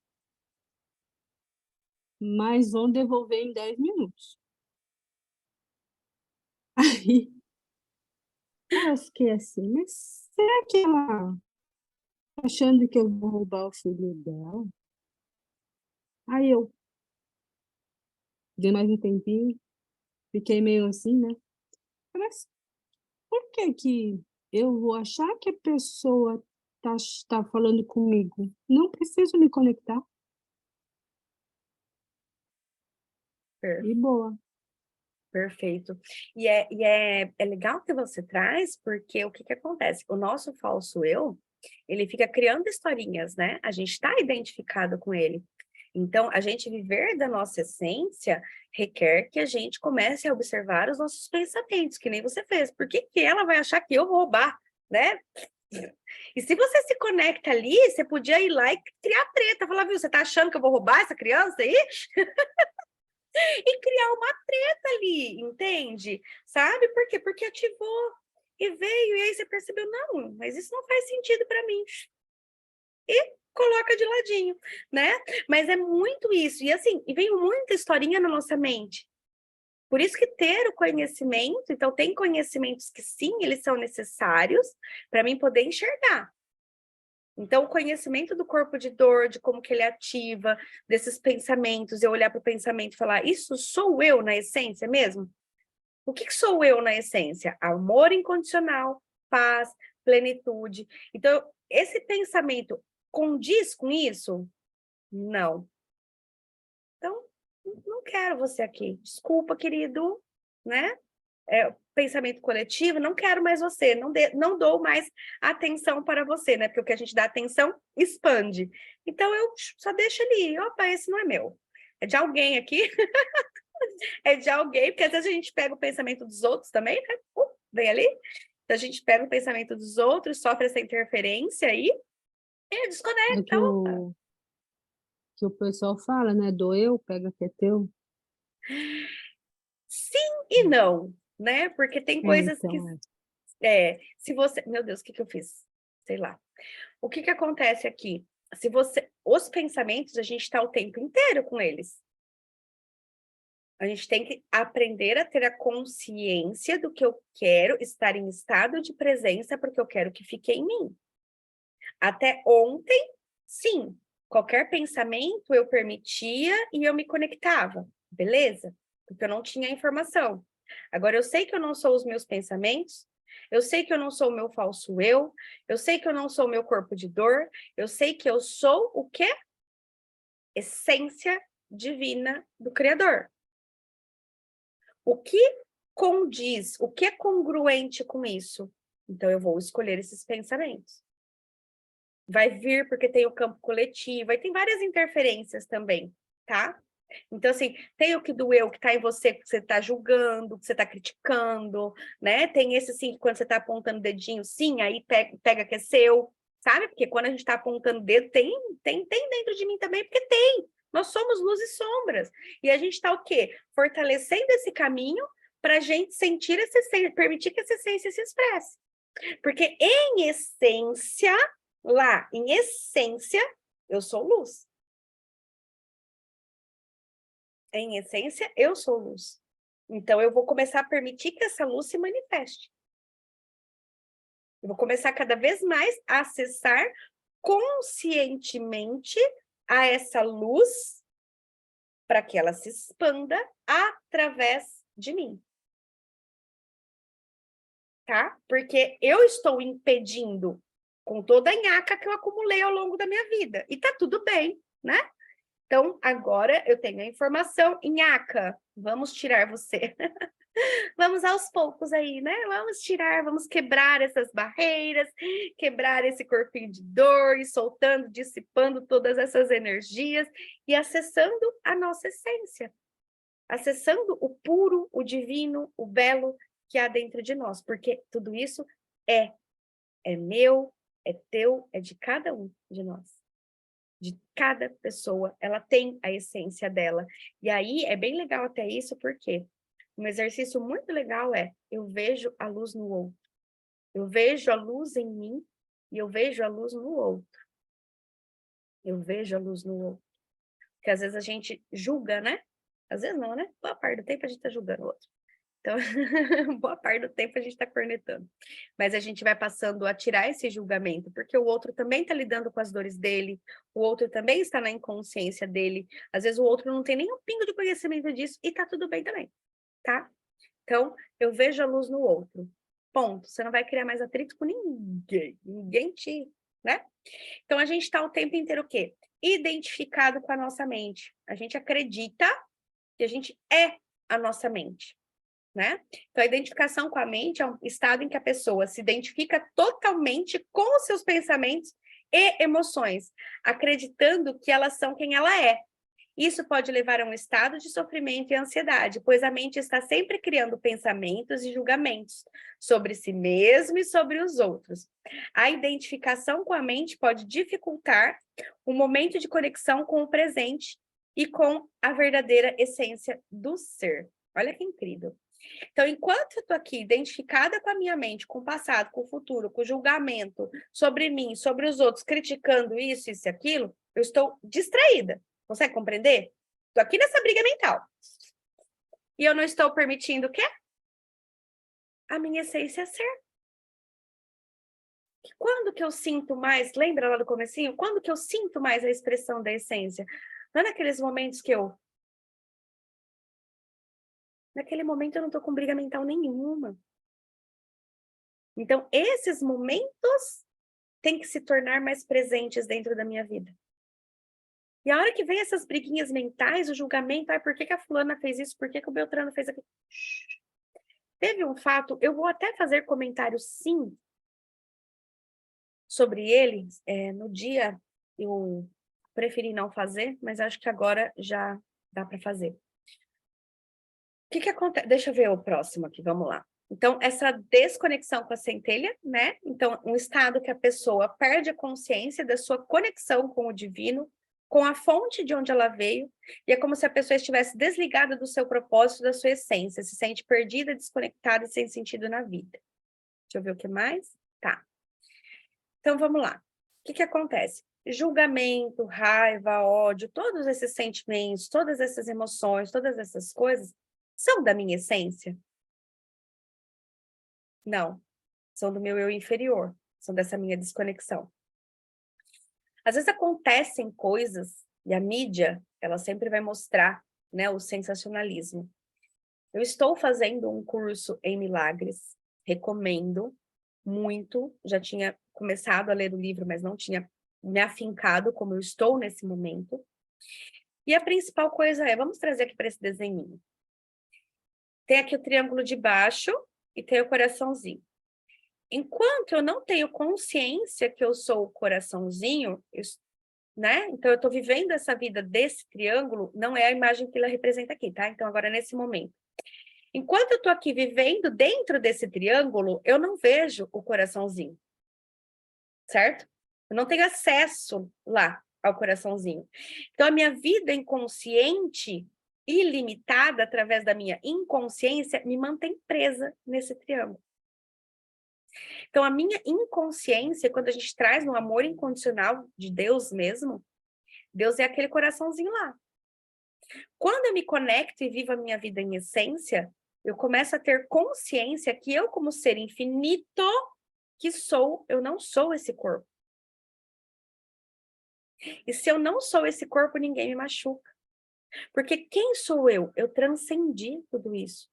mas vão devolver em 10 minutos. Aí eu fiquei assim, mas será que ela tá achando que eu vou roubar o filho dela? Aí eu dei mais um tempinho, fiquei meio assim, né? Mas por que que eu vou achar que a pessoa tá falando comigo? Não preciso me conectar. E boa. Perfeito. É legal que você traz, porque o que acontece? O nosso falso eu, ele fica criando historinhas, né? A gente está identificado com ele. Então, a gente viver da nossa essência requer que a gente comece a observar os nossos pensamentos, que nem você fez. Por que que ela vai achar que eu vou roubar, né? E se você se conecta ali, você podia ir lá e criar treta, falar, viu, você tá achando que eu vou roubar essa criança aí? E criar uma treta ali, entende? Sabe? Por quê? Porque ativou e veio, e aí você percebeu, não, mas isso não faz sentido para mim. E coloca de ladinho, né? Mas é muito isso. E assim, e vem muita historinha na nossa mente. Por isso que ter o conhecimento, então tem conhecimentos que sim, eles são necessários para mim poder enxergar. Então, o conhecimento do corpo de dor, de como que ele ativa, desses pensamentos, eu olhar para o pensamento e falar, isso sou eu na essência mesmo? O que sou eu na essência? Amor incondicional, paz, plenitude. Então, esse pensamento condiz com isso? Não. Então, não quero você aqui. Desculpa, querido, né? Pensamento coletivo, não quero mais você, não dou mais atenção para você, né? Porque o que a gente dá atenção expande. Então, eu só deixo ali, opa, esse não é meu. É de alguém aqui, é de alguém, porque às vezes a gente pega o pensamento dos outros também, né? Vem ali. Então, a gente pega o pensamento dos outros, sofre essa interferência aí, e desconecta. Que o pessoal fala, né? Doeu, pega que é teu. Sim e não, né? Porque tem coisas então, que... se você... Meu Deus, o que eu fiz? Sei lá. O que acontece aqui? Os pensamentos, a gente está o tempo inteiro com eles. A gente tem que aprender a ter a consciência do que eu quero, estar em estado de presença, porque eu quero que fique em mim. Até ontem, sim, qualquer pensamento eu permitia e eu me conectava, beleza? Porque eu não tinha informação. Agora eu sei que eu não sou os meus pensamentos, eu sei que eu não sou o meu falso eu sei que eu não sou o meu corpo de dor, eu sei que eu sou o quê? Essência divina do Criador. O que condiz, o que é congruente com isso? Então eu vou escolher esses pensamentos. Vai vir porque tem o campo coletivo, aí tem várias interferências também, tá? Então, assim, tem o que do eu que tá em você, que você tá julgando, que você tá criticando, né? Tem esse, sim, que quando você tá apontando o dedinho, sim, aí pega que é seu, sabe? Porque quando a gente tá apontando o dedo, tem dentro de mim também, porque tem. Nós somos luz e sombras. E a gente tá o quê? Fortalecendo esse caminho para a gente sentir essa essência, permitir que essa essência se expresse. Porque, em essência, lá, em essência, eu sou luz. Em essência, eu sou luz. Então, eu vou começar a permitir que essa luz se manifeste. Eu vou começar cada vez mais a acessar conscientemente a essa luz para que ela se expanda através de mim. Tá? Porque eu estou impedindo com toda a nhaca que eu acumulei ao longo da minha vida. E tá tudo bem, né? Então, agora eu tenho a informação, nhaca, vamos tirar você. Vamos aos poucos aí, né? Vamos tirar, vamos quebrar essas barreiras, quebrar esse corpinho de dor, e soltando, dissipando todas essas energias e acessando a nossa essência. Acessando o puro, o divino, o belo que há dentro de nós, porque tudo isso é meu, é teu, é de cada um de nós. De cada pessoa, ela tem a essência dela. E aí, é bem legal até isso, porque um exercício muito legal é, eu vejo a luz no outro. Eu vejo a luz em mim e eu vejo a luz no outro. Eu vejo a luz no outro. Porque às vezes a gente julga, né? Às vezes não, né? Boa parte do tempo a gente tá julgando o outro. Então, boa parte do tempo a gente está cornetando. Mas a gente vai passando a tirar esse julgamento, porque o outro também está lidando com as dores dele, o outro também está na inconsciência dele. Às vezes o outro não tem nem um pingo de conhecimento disso e tá tudo bem também, tá? Então, eu vejo a luz no outro. Ponto. Você não vai criar mais atrito com ninguém. Ninguém te, né? Então, a gente está o tempo inteiro o quê? Identificado com a nossa mente. A gente acredita que a gente é a nossa mente. Né? Então, a identificação com a mente é um estado em que a pessoa se identifica totalmente com os seus pensamentos e emoções, acreditando que elas são quem ela é. Isso pode levar a um estado de sofrimento e ansiedade, pois a mente está sempre criando pensamentos e julgamentos sobre si mesma e sobre os outros. A identificação com a mente pode dificultar o momento de conexão com o presente e com a verdadeira essência do ser. Olha que incrível. Então, enquanto eu estou aqui identificada com a minha mente, com o passado, com o futuro, com o julgamento sobre mim, sobre os outros, criticando isso e aquilo, eu estou distraída. Consegue compreender? Estou aqui nessa briga mental. E eu não estou permitindo o quê? A minha essência ser. E quando que eu sinto mais, lembra lá do comecinho? Quando que eu sinto mais a expressão da essência? Não é naqueles momentos que eu... Naquele momento eu não estou com briga mental nenhuma. Então, esses momentos têm que se tornar mais presentes dentro da minha vida. E a hora que vem essas briguinhas mentais, o julgamento, por que a fulana fez isso, por que o Beltrano fez aquilo? Teve um fato, eu vou até fazer comentário, sim, sobre ele. No dia eu preferi não fazer, mas acho que agora já dá para fazer. O que acontece? Deixa eu ver o próximo aqui, vamos lá. Então, essa desconexão com a centelha, né? Então, um estado que a pessoa perde a consciência da sua conexão com o divino, com a fonte de onde ela veio, e é como se a pessoa estivesse desligada do seu propósito, da sua essência, se sente perdida, desconectada e sem sentido na vida. Deixa eu ver o que mais. Tá. Então, vamos lá. O que acontece? julgamento, raiva, ódio, todos esses sentimentos, todas essas emoções, todas essas coisas, são da minha essência? Não, são do meu eu inferior, são dessa minha desconexão. Às vezes acontecem coisas, e a mídia, ela sempre vai mostrar, né, o sensacionalismo. Eu estou fazendo um curso em milagres, recomendo muito, já tinha começado a ler o livro, mas não tinha me afincado como eu estou nesse momento. E a principal coisa é, vamos trazer aqui para esse desenho. Tem aqui o triângulo de baixo e tem o coraçãozinho. Enquanto eu não tenho consciência que eu sou o coraçãozinho, né? Então eu estou vivendo essa vida desse triângulo, não é a imagem que ela representa aqui, tá? Então agora nesse momento. Enquanto eu estou aqui vivendo dentro desse triângulo, eu não vejo o coraçãozinho, certo? Eu não tenho acesso lá ao coraçãozinho. Então, a minha vida inconsciente, ilimitada, através da minha inconsciência, me mantém presa nesse triângulo. Então, a minha inconsciência, quando a gente traz no amor incondicional de Deus mesmo, Deus é aquele coraçãozinho lá. Quando eu me conecto e vivo a minha vida em essência, eu começo a ter consciência que eu, como ser infinito que sou, eu não sou esse corpo. E se eu não sou esse corpo, ninguém me machuca. Porque quem sou eu? Eu transcendi tudo isso.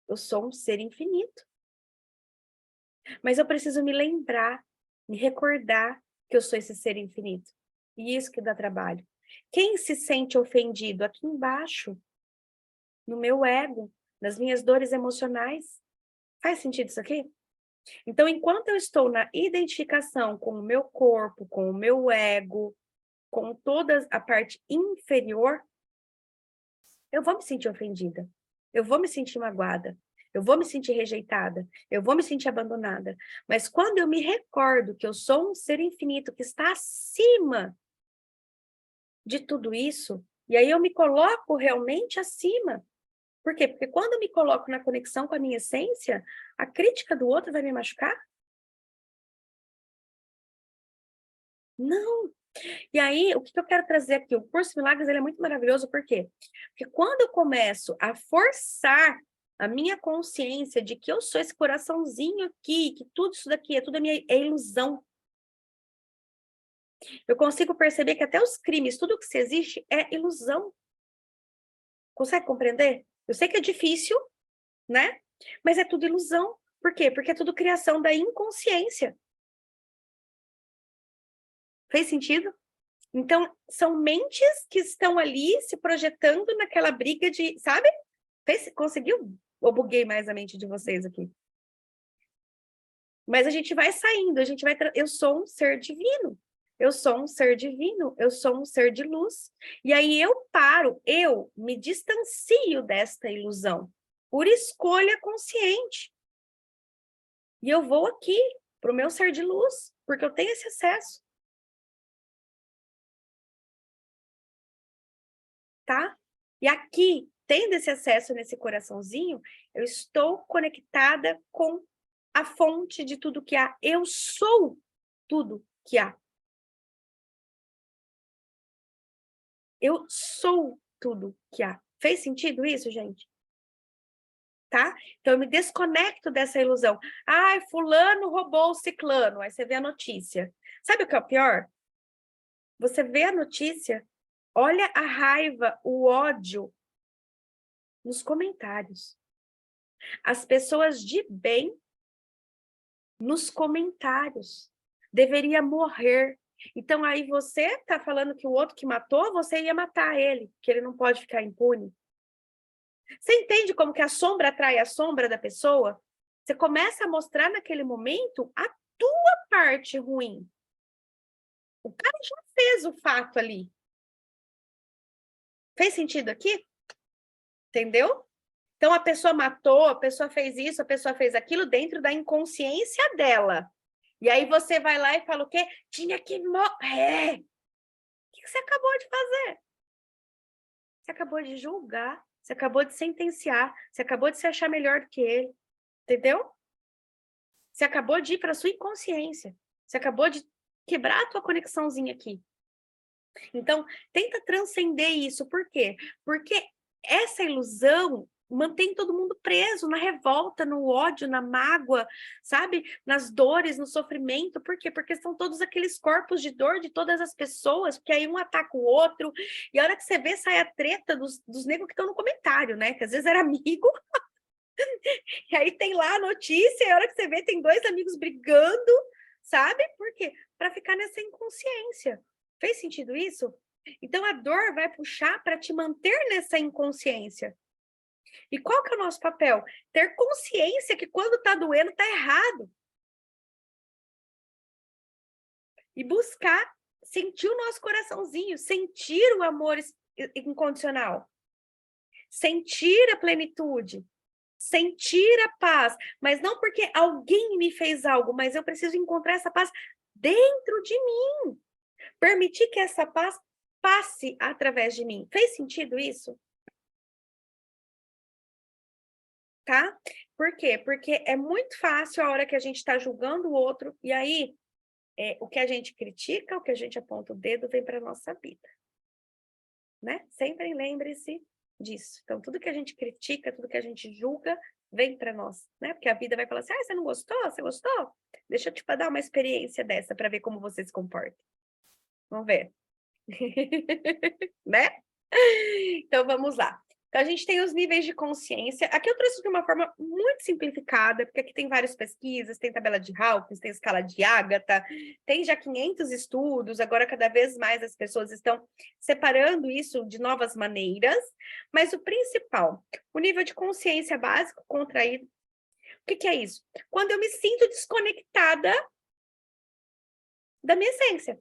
Eu sou um ser infinito. Mas eu preciso me lembrar, me recordar que eu sou esse ser infinito. E isso que dá trabalho. Quem se sente ofendido? Aqui embaixo, no meu ego, nas minhas dores emocionais. Faz sentido isso aqui? Então, enquanto eu estou na identificação com o meu corpo, com o meu ego, com toda a parte inferior, eu vou me sentir ofendida, eu vou me sentir magoada, eu vou me sentir rejeitada, eu vou me sentir abandonada. Mas quando eu me recordo que eu sou um ser infinito que está acima de tudo isso, e aí eu me coloco realmente acima. Por quê? Porque quando eu me coloco na conexão com a minha essência, a crítica do outro vai me machucar? Não. E aí, o que eu quero trazer aqui? O Curso de Milagres ele é muito maravilhoso, por quê? Porque quando eu começo a forçar a minha consciência de que eu sou esse coraçãozinho aqui, que tudo isso daqui é tudo é ilusão. Eu consigo perceber que até os crimes, tudo que existe é ilusão. Consegue compreender? Eu sei que é difícil, né? Mas é tudo ilusão. Por quê? Porque é tudo criação da inconsciência. Fez sentido? Então, são mentes que estão ali se projetando naquela briga de, sabe? Conseguiu? Ou buguei mais a mente de vocês aqui? Mas a gente vai saindo, a gente vai... Eu sou um ser divino. Eu sou um ser divino. Eu sou um ser de luz. E aí eu paro, eu me distancio desta ilusão por escolha consciente. E eu vou aqui para o meu ser de luz, porque eu tenho esse acesso. Tá? E aqui, tendo esse acesso nesse coraçãozinho, eu estou conectada com a fonte de tudo que há. Eu sou tudo que há. Eu sou tudo que há. Fez sentido isso, gente? Tá? Então, eu me desconecto dessa ilusão. Ai, fulano roubou o ciclano. Aí você vê a notícia. Sabe o que é o pior? Você vê a notícia, olha a raiva, o ódio nos comentários. As pessoas de bem nos comentários. Deveria morrer. Então, aí você está falando que o outro que matou, você ia matar ele, que ele não pode ficar impune. Você entende como que a sombra atrai a sombra da pessoa? Você começa a mostrar naquele momento a tua parte ruim. O cara já fez o fato ali. Fez sentido aqui? Entendeu? Então, a pessoa matou, a pessoa fez isso, a pessoa fez aquilo dentro da inconsciência dela. E aí você vai lá e fala o quê? Tinha que morrer. O que você acabou de fazer? Você acabou de julgar, você acabou de sentenciar, você acabou de se achar melhor do que ele. Entendeu? Você acabou de ir para a sua inconsciência. Você acabou de quebrar a tua conexãozinha aqui. Então, tenta transcender isso. Por quê? Porque essa ilusão mantém todo mundo preso na revolta, no ódio, na mágoa, sabe? Nas dores, no sofrimento. Por quê? Porque são todos aqueles corpos de dor de todas as pessoas, porque aí um ataca o outro, e a hora que você vê, sai a treta dos negros que estão no comentário, né? Que às vezes era amigo, e aí tem lá a notícia, e a hora que você vê, tem dois amigos brigando, sabe? Por quê? Para ficar nessa inconsciência. Fez sentido isso? Então, a dor vai puxar para te manter nessa inconsciência. E qual que é o nosso papel? Ter consciência que quando está doendo, está errado. E buscar sentir o nosso coraçãozinho, sentir o amor incondicional. Sentir a plenitude. Sentir a paz. Mas não porque alguém me fez algo, mas eu preciso encontrar essa paz dentro de mim. Permitir que essa paz passe através de mim. Fez sentido isso? Tá? Por quê? Porque é muito fácil a hora que a gente está julgando o outro, e aí o que a gente critica, o que a gente aponta o dedo, vem para a nossa vida. Né? Sempre lembre-se disso. Então, tudo que a gente critica, tudo que a gente julga, vem para nós. Né? Porque a vida vai falar assim, você não gostou? Você gostou? Deixa eu te dar uma experiência dessa para ver como você se comporta. Vamos ver. Né? Então, vamos lá. Então, a gente tem os níveis de consciência. Aqui eu trouxe de uma forma muito simplificada, porque aqui tem várias pesquisas, tem tabela de Hawkins, tem escala de Agatha, tem já 500 estudos, agora cada vez mais as pessoas estão separando isso de novas maneiras, mas o principal, o nível de consciência básico contraído, o que é isso? Quando eu me sinto desconectada da minha essência.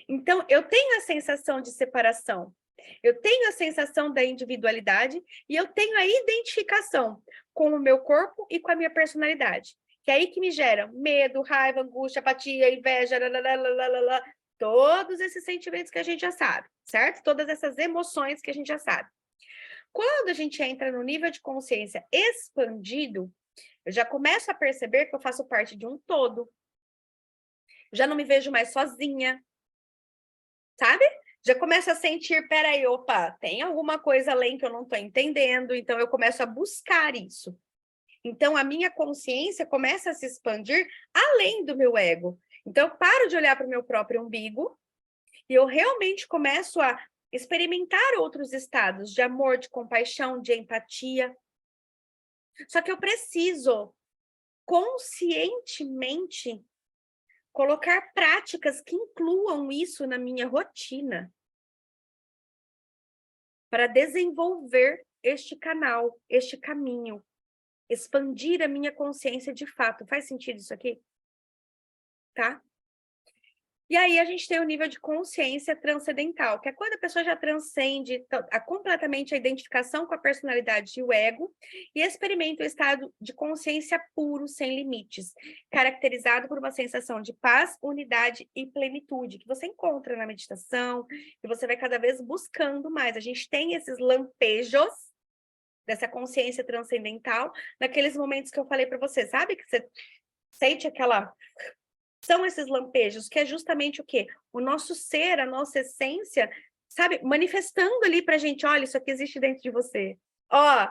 Então, eu tenho a sensação de separação, eu tenho a sensação da individualidade e eu tenho a identificação com o meu corpo e com a minha personalidade. Que é aí que me gera medo, raiva, angústia, apatia, inveja, todos esses sentimentos que a gente já sabe, certo? Todas essas emoções que a gente já sabe. Quando a gente entra no nível de consciência expandido, eu já começo a perceber que eu faço parte de um todo. Já não me vejo mais sozinha, sabe? Já começo a sentir, peraí, opa, tem alguma coisa além que eu não estou entendendo, então eu começo a buscar isso. Então, a minha consciência começa a se expandir além do meu ego. Então, eu paro de olhar para o meu próprio umbigo e eu realmente começo a experimentar outros estados de amor, de compaixão, de empatia. Só que eu preciso conscientemente colocar práticas que incluam isso na minha rotina para desenvolver este canal, este caminho, expandir a minha consciência de fato. Faz sentido isso aqui? Tá? E aí a gente tem o nível de consciência transcendental, que é quando a pessoa já transcende completamente a identificação com a personalidade e o ego e experimenta o estado de consciência puro, sem limites, caracterizado por uma sensação de paz, unidade e plenitude, que você encontra na meditação, que você vai cada vez buscando mais. A gente tem esses lampejos dessa consciência transcendental naqueles momentos que eu falei para você, sabe? Que você sente aquela... São esses lampejos, que é justamente o quê? O nosso ser, a nossa essência, sabe? Manifestando ali pra gente, olha, isso aqui existe dentro de você. Ó,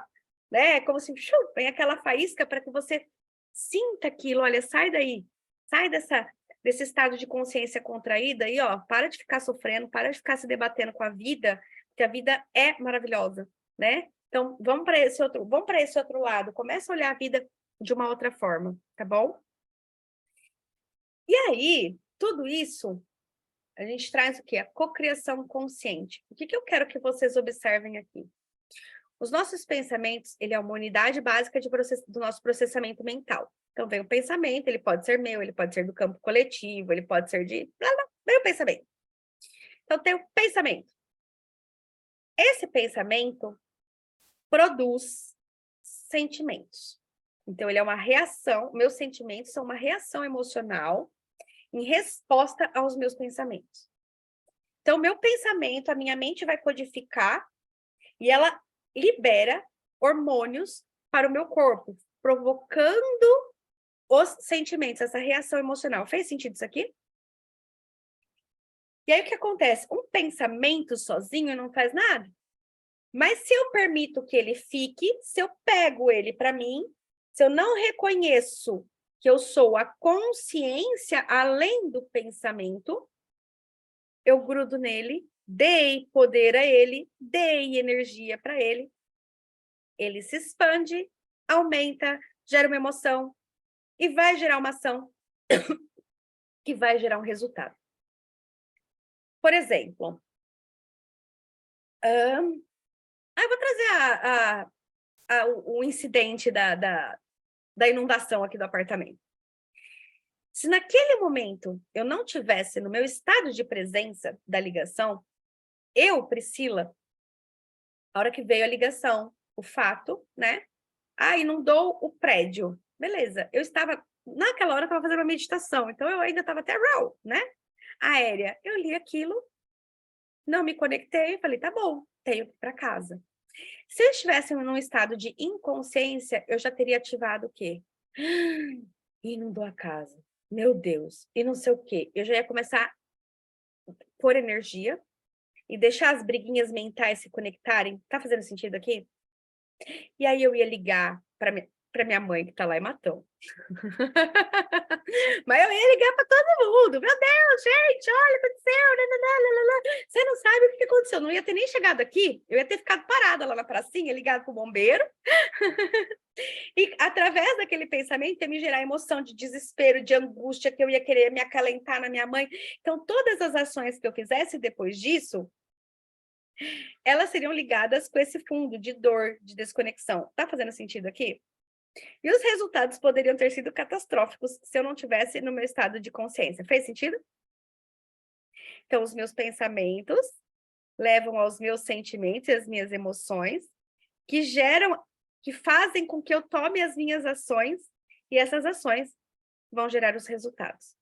né? Como se vem aquela faísca para que você sinta aquilo, olha, sai daí. Sai desse estado de consciência contraída e, ó, para de ficar sofrendo, para de ficar se debatendo com a vida, porque a vida é maravilhosa, né? Então, vamos para esse outro lado. Começa a olhar a vida de uma outra forma, tá bom? E aí, tudo isso, a gente traz o quê? A cocriação consciente. O que eu quero que vocês observem aqui? Os nossos pensamentos, ele é uma unidade básica do nosso processamento mental. Então, vem o pensamento, ele pode ser meu, ele pode ser do campo coletivo, ele pode ser de... Vem o pensamento. Então, tem o pensamento. Esse pensamento produz sentimentos. Então, ele é uma reação, meus sentimentos são uma reação emocional em resposta aos meus pensamentos. Então, meu pensamento, a minha mente vai codificar e ela libera hormônios para o meu corpo, provocando os sentimentos, essa reação emocional. Fez sentido isso aqui? E aí o que acontece? Um pensamento sozinho não faz nada. Mas se eu permito que ele fique, se eu pego ele para mim, se eu não reconheço que eu sou a consciência além do pensamento, eu grudo nele, dei poder a ele, dei energia para ele. Ele se expande, aumenta, gera uma emoção e vai gerar uma ação que vai gerar um resultado. Por exemplo, eu vou trazer o incidente da inundação aqui do apartamento. Se naquele momento eu não tivesse no meu estado de presença da ligação, eu, Priscila, a hora que veio a ligação, o fato, né? Inundou o prédio. Beleza, eu estava, naquela hora eu estava fazendo uma meditação, então eu ainda estava até raw, né? Aérea. Eu li aquilo, não me conectei, falei, tá bom, tenho que ir para casa. Se eu estivesse num estado de inconsciência, eu já teria ativado o quê? Inundou a casa. Meu Deus. E não sei o quê. Eu já ia começar a pôr energia e deixar as briguinhas mentais se conectarem. Tá fazendo sentido aqui? E aí eu ia ligar para minha mãe, que tá lá em Matão. Mas eu ia ligar para todo mundo. Meu Deus, gente, olha o que aconteceu. Você não sabe o que aconteceu. Não ia ter nem chegado aqui. Eu ia ter ficado parada lá na pracinha, ligado pro bombeiro. E através daquele pensamento ia me gerar emoção de desespero, de angústia, que eu ia querer me acalentar na minha mãe. Então, todas as ações que eu fizesse depois disso, elas seriam ligadas com esse fundo de dor, de desconexão. Tá fazendo sentido aqui? E os resultados poderiam ter sido catastróficos se eu não tivesse no meu estado de consciência. Fez sentido? Então, os meus pensamentos levam aos meus sentimentos e às minhas emoções, que fazem com que eu tome as minhas ações, e essas ações vão gerar os resultados.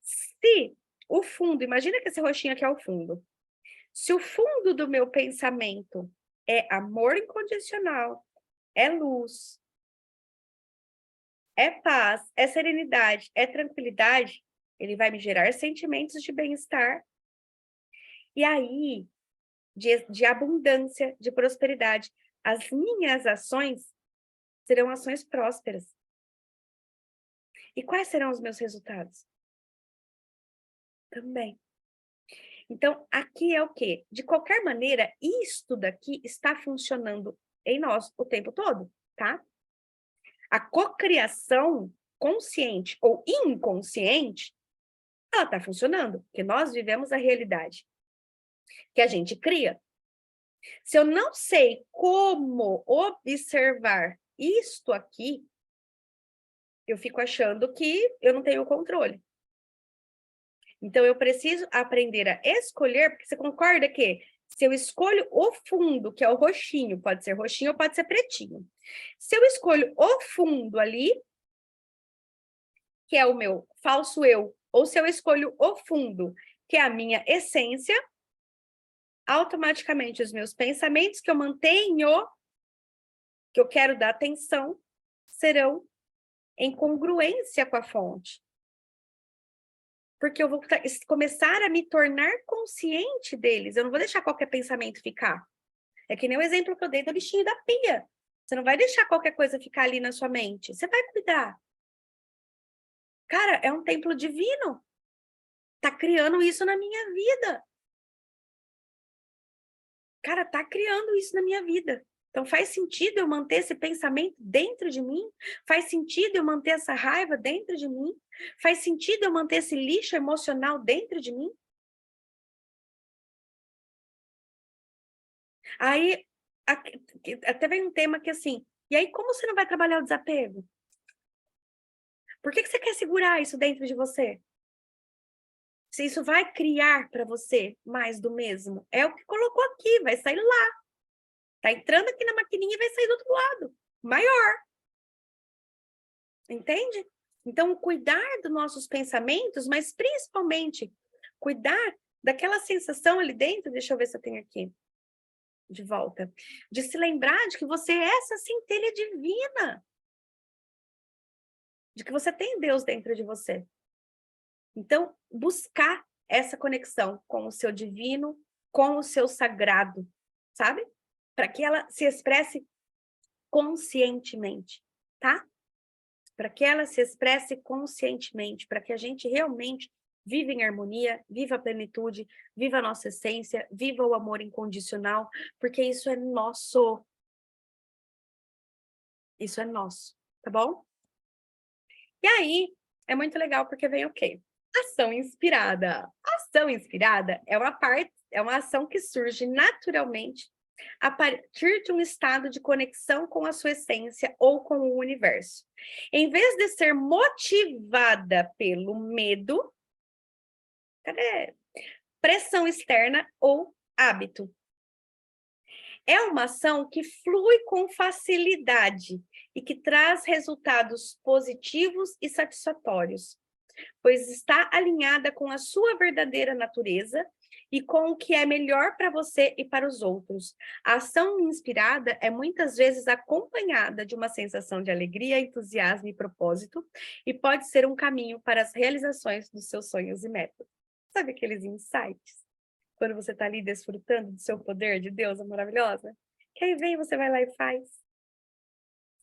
Se o fundo, imagina que esse roxinho aqui é o fundo. Se o fundo do meu pensamento é amor incondicional, é luz, é paz, é serenidade, é tranquilidade, ele vai me gerar sentimentos de bem-estar. E aí, de abundância, de prosperidade, as minhas ações serão ações prósperas. E quais serão os meus resultados? Também. Então, aqui é o quê? De qualquer maneira, isto daqui está funcionando em nós o tempo todo, tá? A cocriação consciente ou inconsciente, ela está funcionando, porque nós vivemos a realidade que a gente cria. Se eu não sei como observar isto aqui, eu fico achando que eu não tenho controle. Então, eu preciso aprender a escolher, porque você concorda que se eu escolho o fundo, que é o roxinho, pode ser roxinho ou pode ser pretinho. Se eu escolho o fundo ali, que é o meu falso eu, ou se eu escolho o fundo, que é a minha essência, automaticamente os meus pensamentos que eu mantenho, que eu quero dar atenção, serão em congruência com a fonte. Porque eu vou começar a me tornar consciente deles. Eu não vou deixar qualquer pensamento ficar. É que nem o exemplo que eu dei do bichinho da pia. Você não vai deixar qualquer coisa ficar ali na sua mente. Você vai cuidar. Cara, é um templo divino. Tá criando isso na minha vida. Cara, tá criando isso na minha vida. Então, faz sentido eu manter esse pensamento dentro de mim? Faz sentido eu manter essa raiva dentro de mim? Faz sentido eu manter esse lixo emocional dentro de mim? Aí, até vem um tema que assim, e aí como você não vai trabalhar o desapego? Por que você quer segurar isso dentro de você? Se isso vai criar para você mais do mesmo, é o que colocou aqui, vai sair lá. Tá entrando aqui na maquininha e vai sair do outro lado, maior. Entende? Então, cuidar dos nossos pensamentos, mas principalmente cuidar daquela sensação ali dentro, deixa eu ver se eu tenho aqui, de volta, de se lembrar de que você é essa centelha divina, de que você tem Deus dentro de você. Então, buscar essa conexão com o seu divino, com o seu sagrado, sabe? Para que ela se expresse conscientemente, tá? Para que ela se expresse conscientemente, para que a gente realmente viva em harmonia, viva a plenitude, viva a nossa essência, viva o amor incondicional, porque isso é nosso. Isso é nosso, tá bom? E aí, é muito legal porque vem o quê? Ação inspirada. Ação inspirada é uma ação que surge naturalmente a partir de um estado de conexão com a sua essência ou com o universo. Em vez de ser motivada pelo medo, pressão externa ou hábito. É uma ação que flui com facilidade e que traz resultados positivos e satisfatórios, pois está alinhada com a sua verdadeira natureza e com o que é melhor para você e para os outros. A ação inspirada é muitas vezes acompanhada de uma sensação de alegria, entusiasmo e propósito, e pode ser um caminho para as realizações dos seus sonhos e metas. Sabe aqueles insights? Quando você está ali desfrutando do seu poder de Deus, maravilhosa? Que aí vem, você vai lá e faz.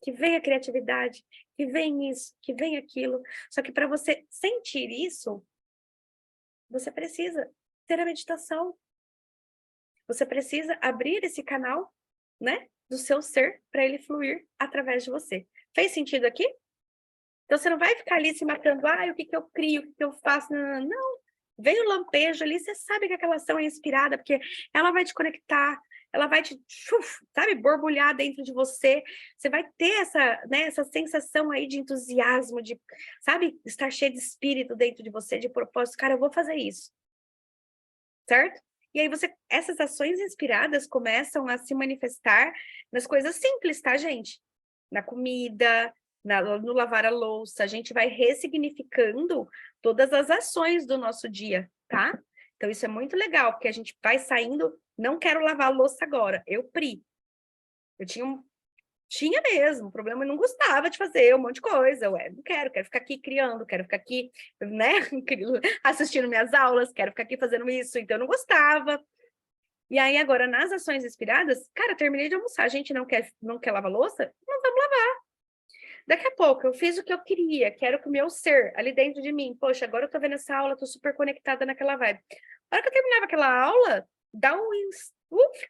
Que vem a criatividade, que vem isso, que vem aquilo. Só que para você sentir isso, você precisa ter a meditação. Você precisa abrir esse canal, né, do seu ser para ele fluir através de você. Fez sentido aqui? Então você não vai ficar ali se matando, o que que eu crio, o que que eu faço? Não, não. Vem o lampejo ali, você sabe que aquela ação é inspirada, porque ela vai te conectar, ela vai te, sabe, borbulhar dentro de você. Você vai ter essa, né, essa sensação aí de entusiasmo, de, sabe, estar cheio de espírito dentro de você, de propósito. Cara, eu vou fazer isso. Certo? E aí essas ações inspiradas começam a se manifestar nas coisas simples, tá, gente? Na comida, no lavar a louça, a gente vai ressignificando todas as ações do nosso dia, tá? Então isso é muito legal, porque a gente vai saindo, não quero lavar a louça agora, eu tinha mesmo, o problema eu não gostava de fazer um monte de coisa, não quero ficar aqui criando, quero ficar aqui, né, assistindo minhas aulas, quero ficar aqui fazendo isso, então eu não gostava. E aí agora, nas ações inspiradas, cara, terminei de almoçar, a gente não quer lavar louça? Não vamos lavar. Daqui a pouco, eu fiz o que eu queria, quero que o meu ser, ali dentro de mim, poxa, agora eu tô vendo essa aula, tô super conectada naquela vibe. A hora que eu terminava aquela aula, dá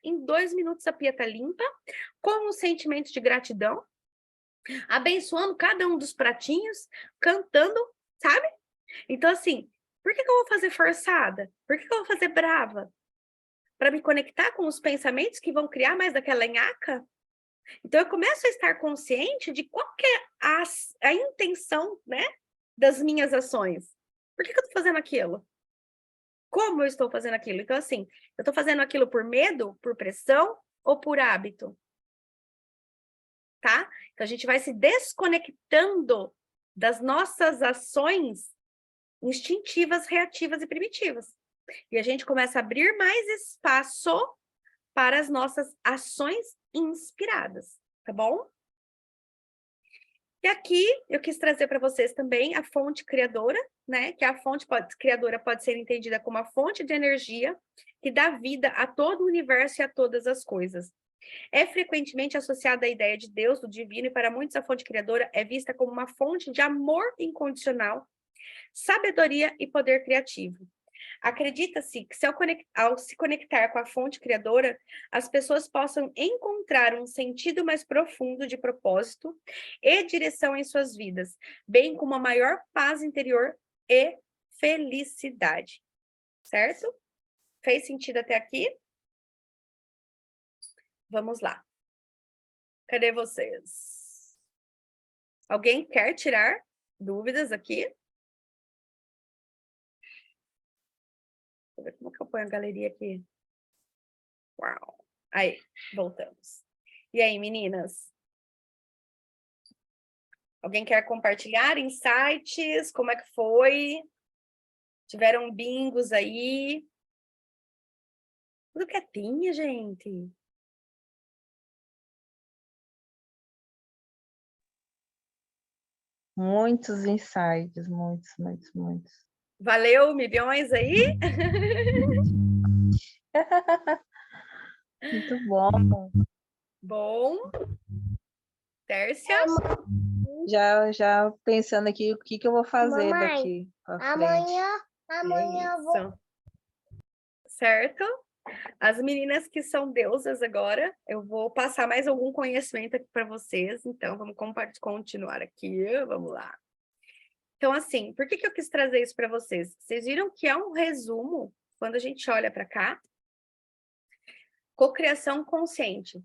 em 2 minutos a pia tá limpa, com um sentimento de gratidão, abençoando cada um dos pratinhos, cantando, sabe? Então, assim, por que eu vou fazer forçada? Por que eu vou fazer brava? Para me conectar com os pensamentos que vão criar mais daquela nhaca? Então, eu começo a estar consciente de qual que é a intenção, né, das minhas ações. Por que eu estou fazendo aquilo? Como eu estou fazendo aquilo? Então, assim, eu estou fazendo aquilo por medo, por pressão ou por hábito? Tá? Então, a gente vai se desconectando das nossas ações instintivas, reativas e primitivas. E a gente começa a abrir mais espaço para as nossas ações inspiradas, tá bom? E aqui eu quis trazer para vocês também a fonte criadora, né? Que a fonte criadora pode ser entendida como a fonte de energia que dá vida a todo o universo e a todas as coisas. É frequentemente associada à ideia de Deus, do divino, e para muitos a fonte criadora é vista como uma fonte de amor incondicional, sabedoria e poder criativo. Acredita-se que ao se conectar com a fonte criadora, as pessoas possam encontrar um sentido mais profundo de propósito e direção em suas vidas, bem como a maior paz interior e felicidade. Certo? Fez sentido até aqui? Vamos lá. Cadê vocês? Alguém quer tirar dúvidas aqui? Deixa eu ver como que eu ponho a galeria aqui. Uau! Aí, voltamos. E aí, meninas? Alguém quer compartilhar insights? Como é que foi? Tiveram bingos aí? Tudo quietinha, gente. Muitos insights, muitos. Valeu, milhões aí? Muito bom. Bom. Tércia? Já pensando aqui o que eu vou fazer Mamãe, daqui pra frente. Amanhã eu vou. Isso. Certo? As meninas que são deusas agora, eu vou passar mais algum conhecimento aqui para vocês, então vamos continuar aqui, vamos lá. Então, assim, por que eu quis trazer isso para vocês? Vocês viram que é um resumo, quando a gente olha para cá, cocriação consciente.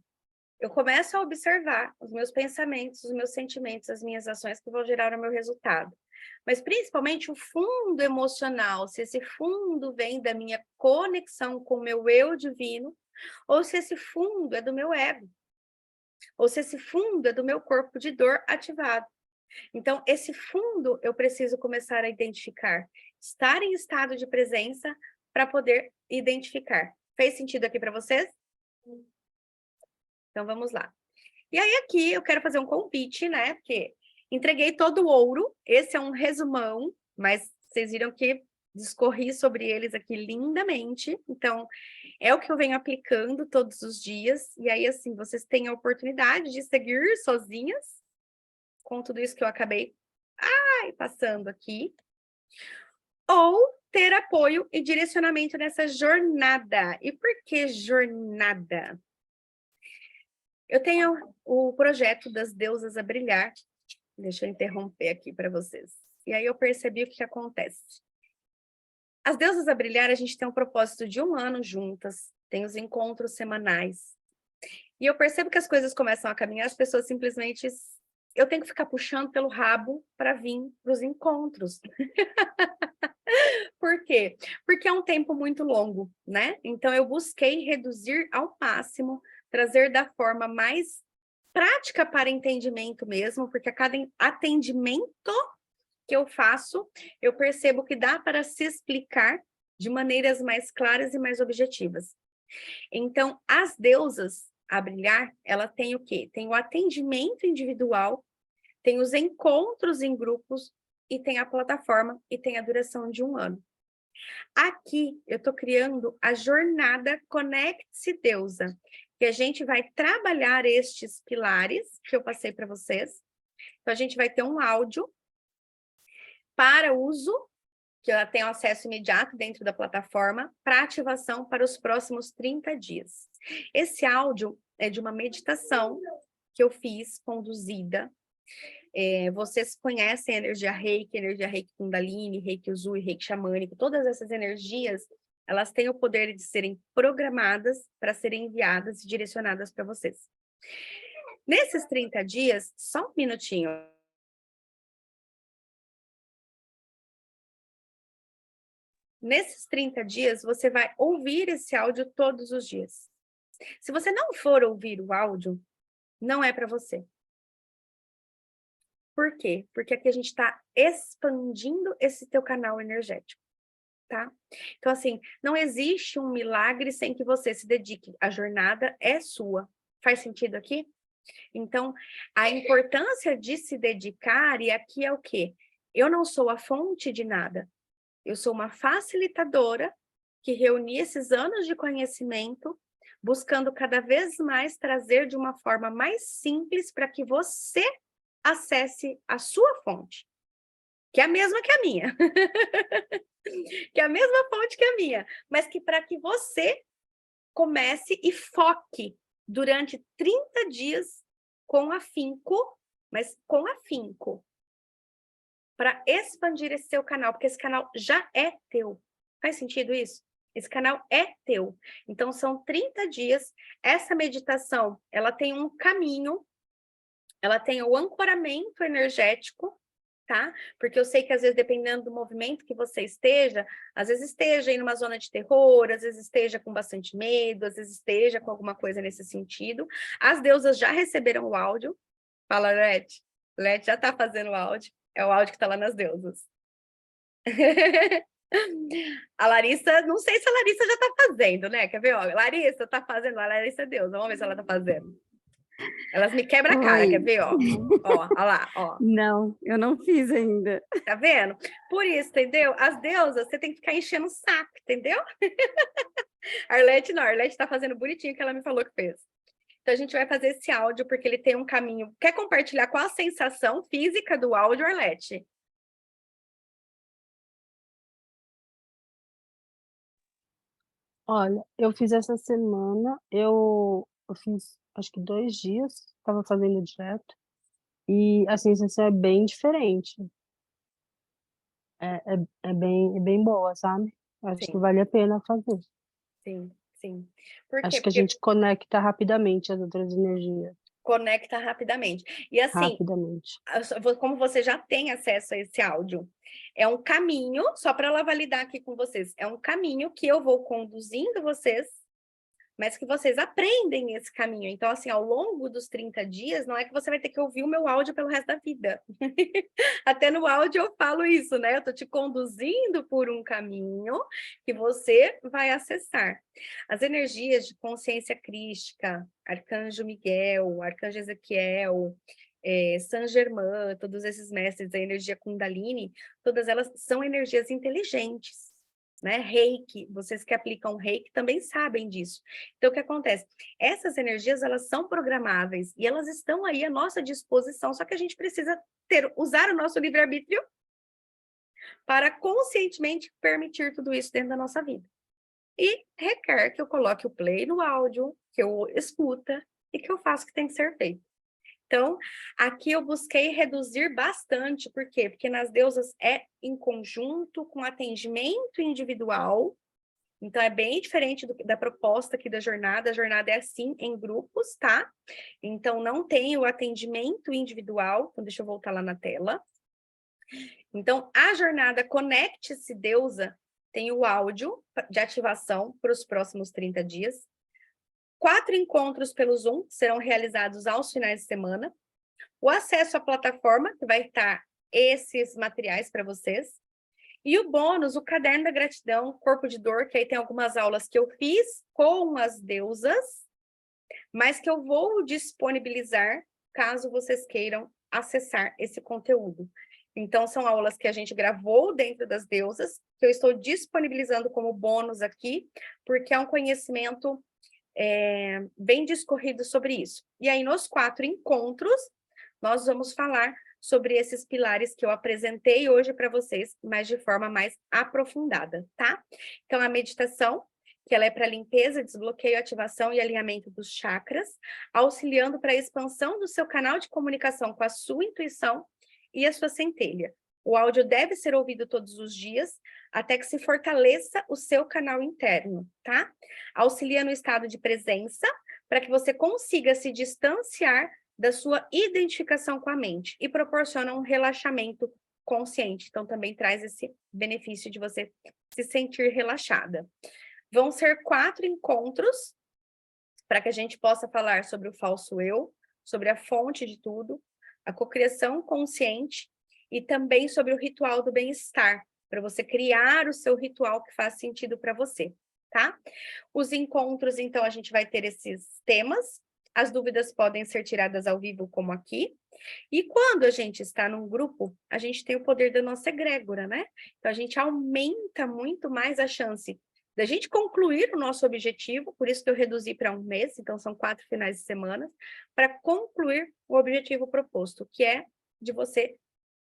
Eu começo a observar os meus pensamentos, os meus sentimentos, as minhas ações que vão gerar o meu resultado. Mas principalmente o fundo emocional, se esse fundo vem da minha conexão com o meu eu divino, ou se esse fundo é do meu ego, ou se esse fundo é do meu corpo de dor ativado. Então, esse fundo eu preciso começar a identificar, estar em estado de presença para poder identificar. Fez sentido aqui para vocês? Então, vamos lá. E aí, aqui, eu quero fazer um convite, né? Porque entreguei todo o ouro. Esse é um resumão, mas vocês viram que discorri sobre eles aqui lindamente. Então, é o que eu venho aplicando todos os dias. E aí, assim, vocês têm a oportunidade de seguir sozinhas, com tudo isso que eu acabei passando aqui. Ou ter apoio e direcionamento nessa jornada. E por que jornada? Eu tenho o projeto das Deusas a Brilhar. Deixa eu interromper aqui para vocês. E aí eu percebi o que acontece. As Deusas a Brilhar, a gente tem um propósito de 1 ano juntas, tem os encontros semanais. E eu percebo que as coisas começam a caminhar, as pessoas simplesmente... Eu tenho que ficar puxando pelo rabo para vir para os encontros. Por quê? Porque é um tempo muito longo, né? Então, eu busquei reduzir ao máximo, trazer da forma mais prática para entendimento mesmo, porque a cada atendimento que eu faço, eu percebo que dá para se explicar de maneiras mais claras e mais objetivas. Então, as deusas a brilhar, ela tem o quê? Tem o atendimento individual, tem os encontros em grupos, e tem a plataforma, e tem a duração de 1 ano. Aqui, eu estou criando a jornada Conecte-se Deusa, que a gente vai trabalhar estes pilares que eu passei para vocês. Então, a gente vai ter um áudio para uso, que ela tem acesso imediato dentro da plataforma, para ativação para os próximos 30 dias. Esse áudio é de uma meditação que eu fiz, conduzida. Vocês conhecem a energia Reiki Kundalini, Reiki Usui, Reiki Xamânico, todas essas energias, elas têm o poder de serem programadas para serem enviadas e direcionadas para vocês. Nesses 30 dias, só um minutinho. Nesses 30 dias, você vai ouvir esse áudio todos os dias. Se você não for ouvir o áudio, não é para você. Por quê? Porque aqui a gente está expandindo esse teu canal energético, tá? Então, assim, não existe um milagre sem que você se dedique. A jornada é sua. Faz sentido aqui? Então, a importância de se dedicar, e aqui é o quê? Eu não sou a fonte de nada. Eu sou uma facilitadora que reuni esses anos de conhecimento, buscando cada vez mais trazer de uma forma mais simples para que você acesse a sua fonte, que é a mesma que a minha. Que é a mesma fonte que a minha, mas que para que você comece e foque durante 30 dias com afinco, mas com afinco, para expandir esse seu canal, porque esse canal já é teu. Faz sentido isso? Esse canal é teu. Então, são 30 dias. Essa meditação, ela tem um caminho, ela tem o ancoramento energético, tá? Porque eu sei que, às vezes, dependendo do movimento que você esteja, às vezes esteja em uma zona de terror, às vezes esteja com bastante medo, às vezes esteja com alguma coisa nesse sentido. As deusas já receberam o áudio. Fala, Lete. Lete já tá fazendo o áudio. É o áudio que tá lá nas deusas. A Larissa, não sei se a Larissa já tá fazendo, né? Quer ver? Ó, Larissa tá fazendo, a Larissa é deusa. Vamos ver se ela tá fazendo. Elas me quebram a cara, Oi. quer ver, ó? Ó, ó lá, ó. Não, eu não fiz ainda. Tá vendo? Por isso, entendeu? As deusas, você tem que ficar enchendo o saco, entendeu? Arlete não, a Arlete tá fazendo bonitinho que ela me falou que fez. Então, a gente vai fazer esse áudio porque ele tem um caminho. Quer compartilhar qual a sensação física do áudio, Arlete? Olha, eu fiz essa semana, eu fiz acho que 2 dias, estava fazendo direto, e a sensação é bem diferente. É bem boa, sabe? Acho que Sim, vale a pena fazer. sim, sim. Por quê? Acho que a Porque gente conecta rapidamente as outras energias, conecta rapidamente. E assim, rapidamente. como você já tem acesso a esse áudio, é um caminho, só para ela validar aqui com vocês, é um caminho que eu vou conduzindo vocês, mas que vocês aprendem esse caminho. Então, assim, ao longo dos 30 dias, não é que você vai ter que ouvir o meu áudio pelo resto da vida. Até no áudio eu falo isso, né? Eu tô te conduzindo por um caminho que você vai acessar. As energias de consciência crística, Arcanjo Miguel, Arcanjo Ezequiel, Saint Germain, todos esses mestres da energia Kundalini, todas elas são energias inteligentes. Né? Reiki, vocês que aplicam Reiki também sabem disso. Então, o que acontece? Essas energias, elas são programáveis e elas estão aí à nossa disposição, só que a gente precisa usar o nosso livre-arbítrio para conscientemente permitir tudo isso dentro da nossa vida. E requer que eu coloque o play no áudio, que eu escuta e que eu faça o que tem que ser feito. Então, aqui eu busquei reduzir bastante, por quê? Porque nas deusas é em conjunto com atendimento individual, então é bem diferente da proposta aqui da jornada, a jornada é assim, em grupos, tá? Então não tem o atendimento individual, então deixa eu voltar lá na tela. Então, a jornada Conecte-se Deusa tem o áudio de ativação para os próximos 30 dias. 4 encontros pelo Zoom serão realizados aos finais de semana. O acesso à plataforma, que vai estar esses materiais para vocês. E o bônus, o Caderno da Gratidão, Corpo de Dor, que aí tem algumas aulas que eu fiz com as deusas, mas que eu vou disponibilizar caso vocês queiram acessar esse conteúdo. Então, são aulas que a gente gravou dentro das deusas, que eu estou disponibilizando como bônus aqui, porque é um conhecimento bem discorrido sobre isso. E aí, nos 4 encontros, nós vamos falar sobre esses pilares que eu apresentei hoje para vocês, mas de forma mais aprofundada, tá? Então, a meditação, que ela é para limpeza, desbloqueio, ativação e alinhamento dos chakras, auxiliando para a expansão do seu canal de comunicação com a sua intuição e a sua centelha. O áudio deve ser ouvido todos os dias, até que se fortaleça o seu canal interno, tá? Auxilia no estado de presença, para que você consiga se distanciar da sua identificação com a mente e proporciona um relaxamento consciente. Então, também traz esse benefício de você se sentir relaxada. Vão ser 4 encontros para que a gente possa falar sobre o falso eu, sobre a fonte de tudo, a cocriação consciente e também sobre o ritual do bem-estar, para você criar o seu ritual que faz sentido para você, tá? Os encontros, então, a gente vai ter esses temas. As dúvidas podem ser tiradas ao vivo, como aqui. E quando a gente está num grupo, a gente tem o poder da nossa egrégora, né? Então, a gente aumenta muito mais a chance da gente concluir o nosso objetivo, por isso que eu reduzi para 1 mês, então são 4 finais de semana, para concluir o objetivo proposto, que é de você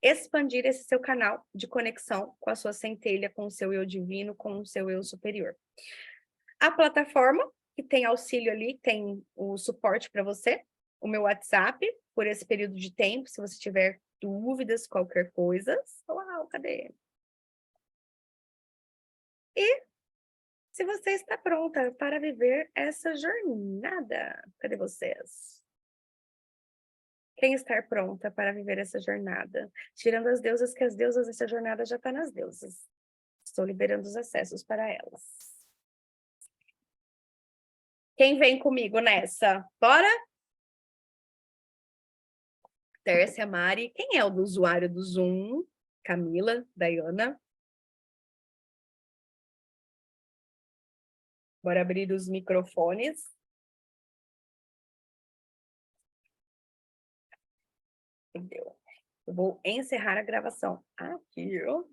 expandir esse seu canal de conexão com a sua centelha, com o seu eu divino, com o seu eu superior. A plataforma, que tem auxílio ali, tem o suporte para você, o meu WhatsApp, por esse período de tempo, se você tiver dúvidas, qualquer coisa. Uau, cadê? E se você está pronta para viver essa jornada, cadê vocês? Quem está pronta para viver essa jornada? Tirando as deusas, que as deusas, essa jornada já está nas deusas. Estou liberando os acessos para elas. Quem vem comigo nessa? Bora? Tércia, Mari. Quem é o do usuário do Zoom? Camila, Dayana. Bora abrir os microfones. Entendeu? Eu vou encerrar a gravação aqui, ó.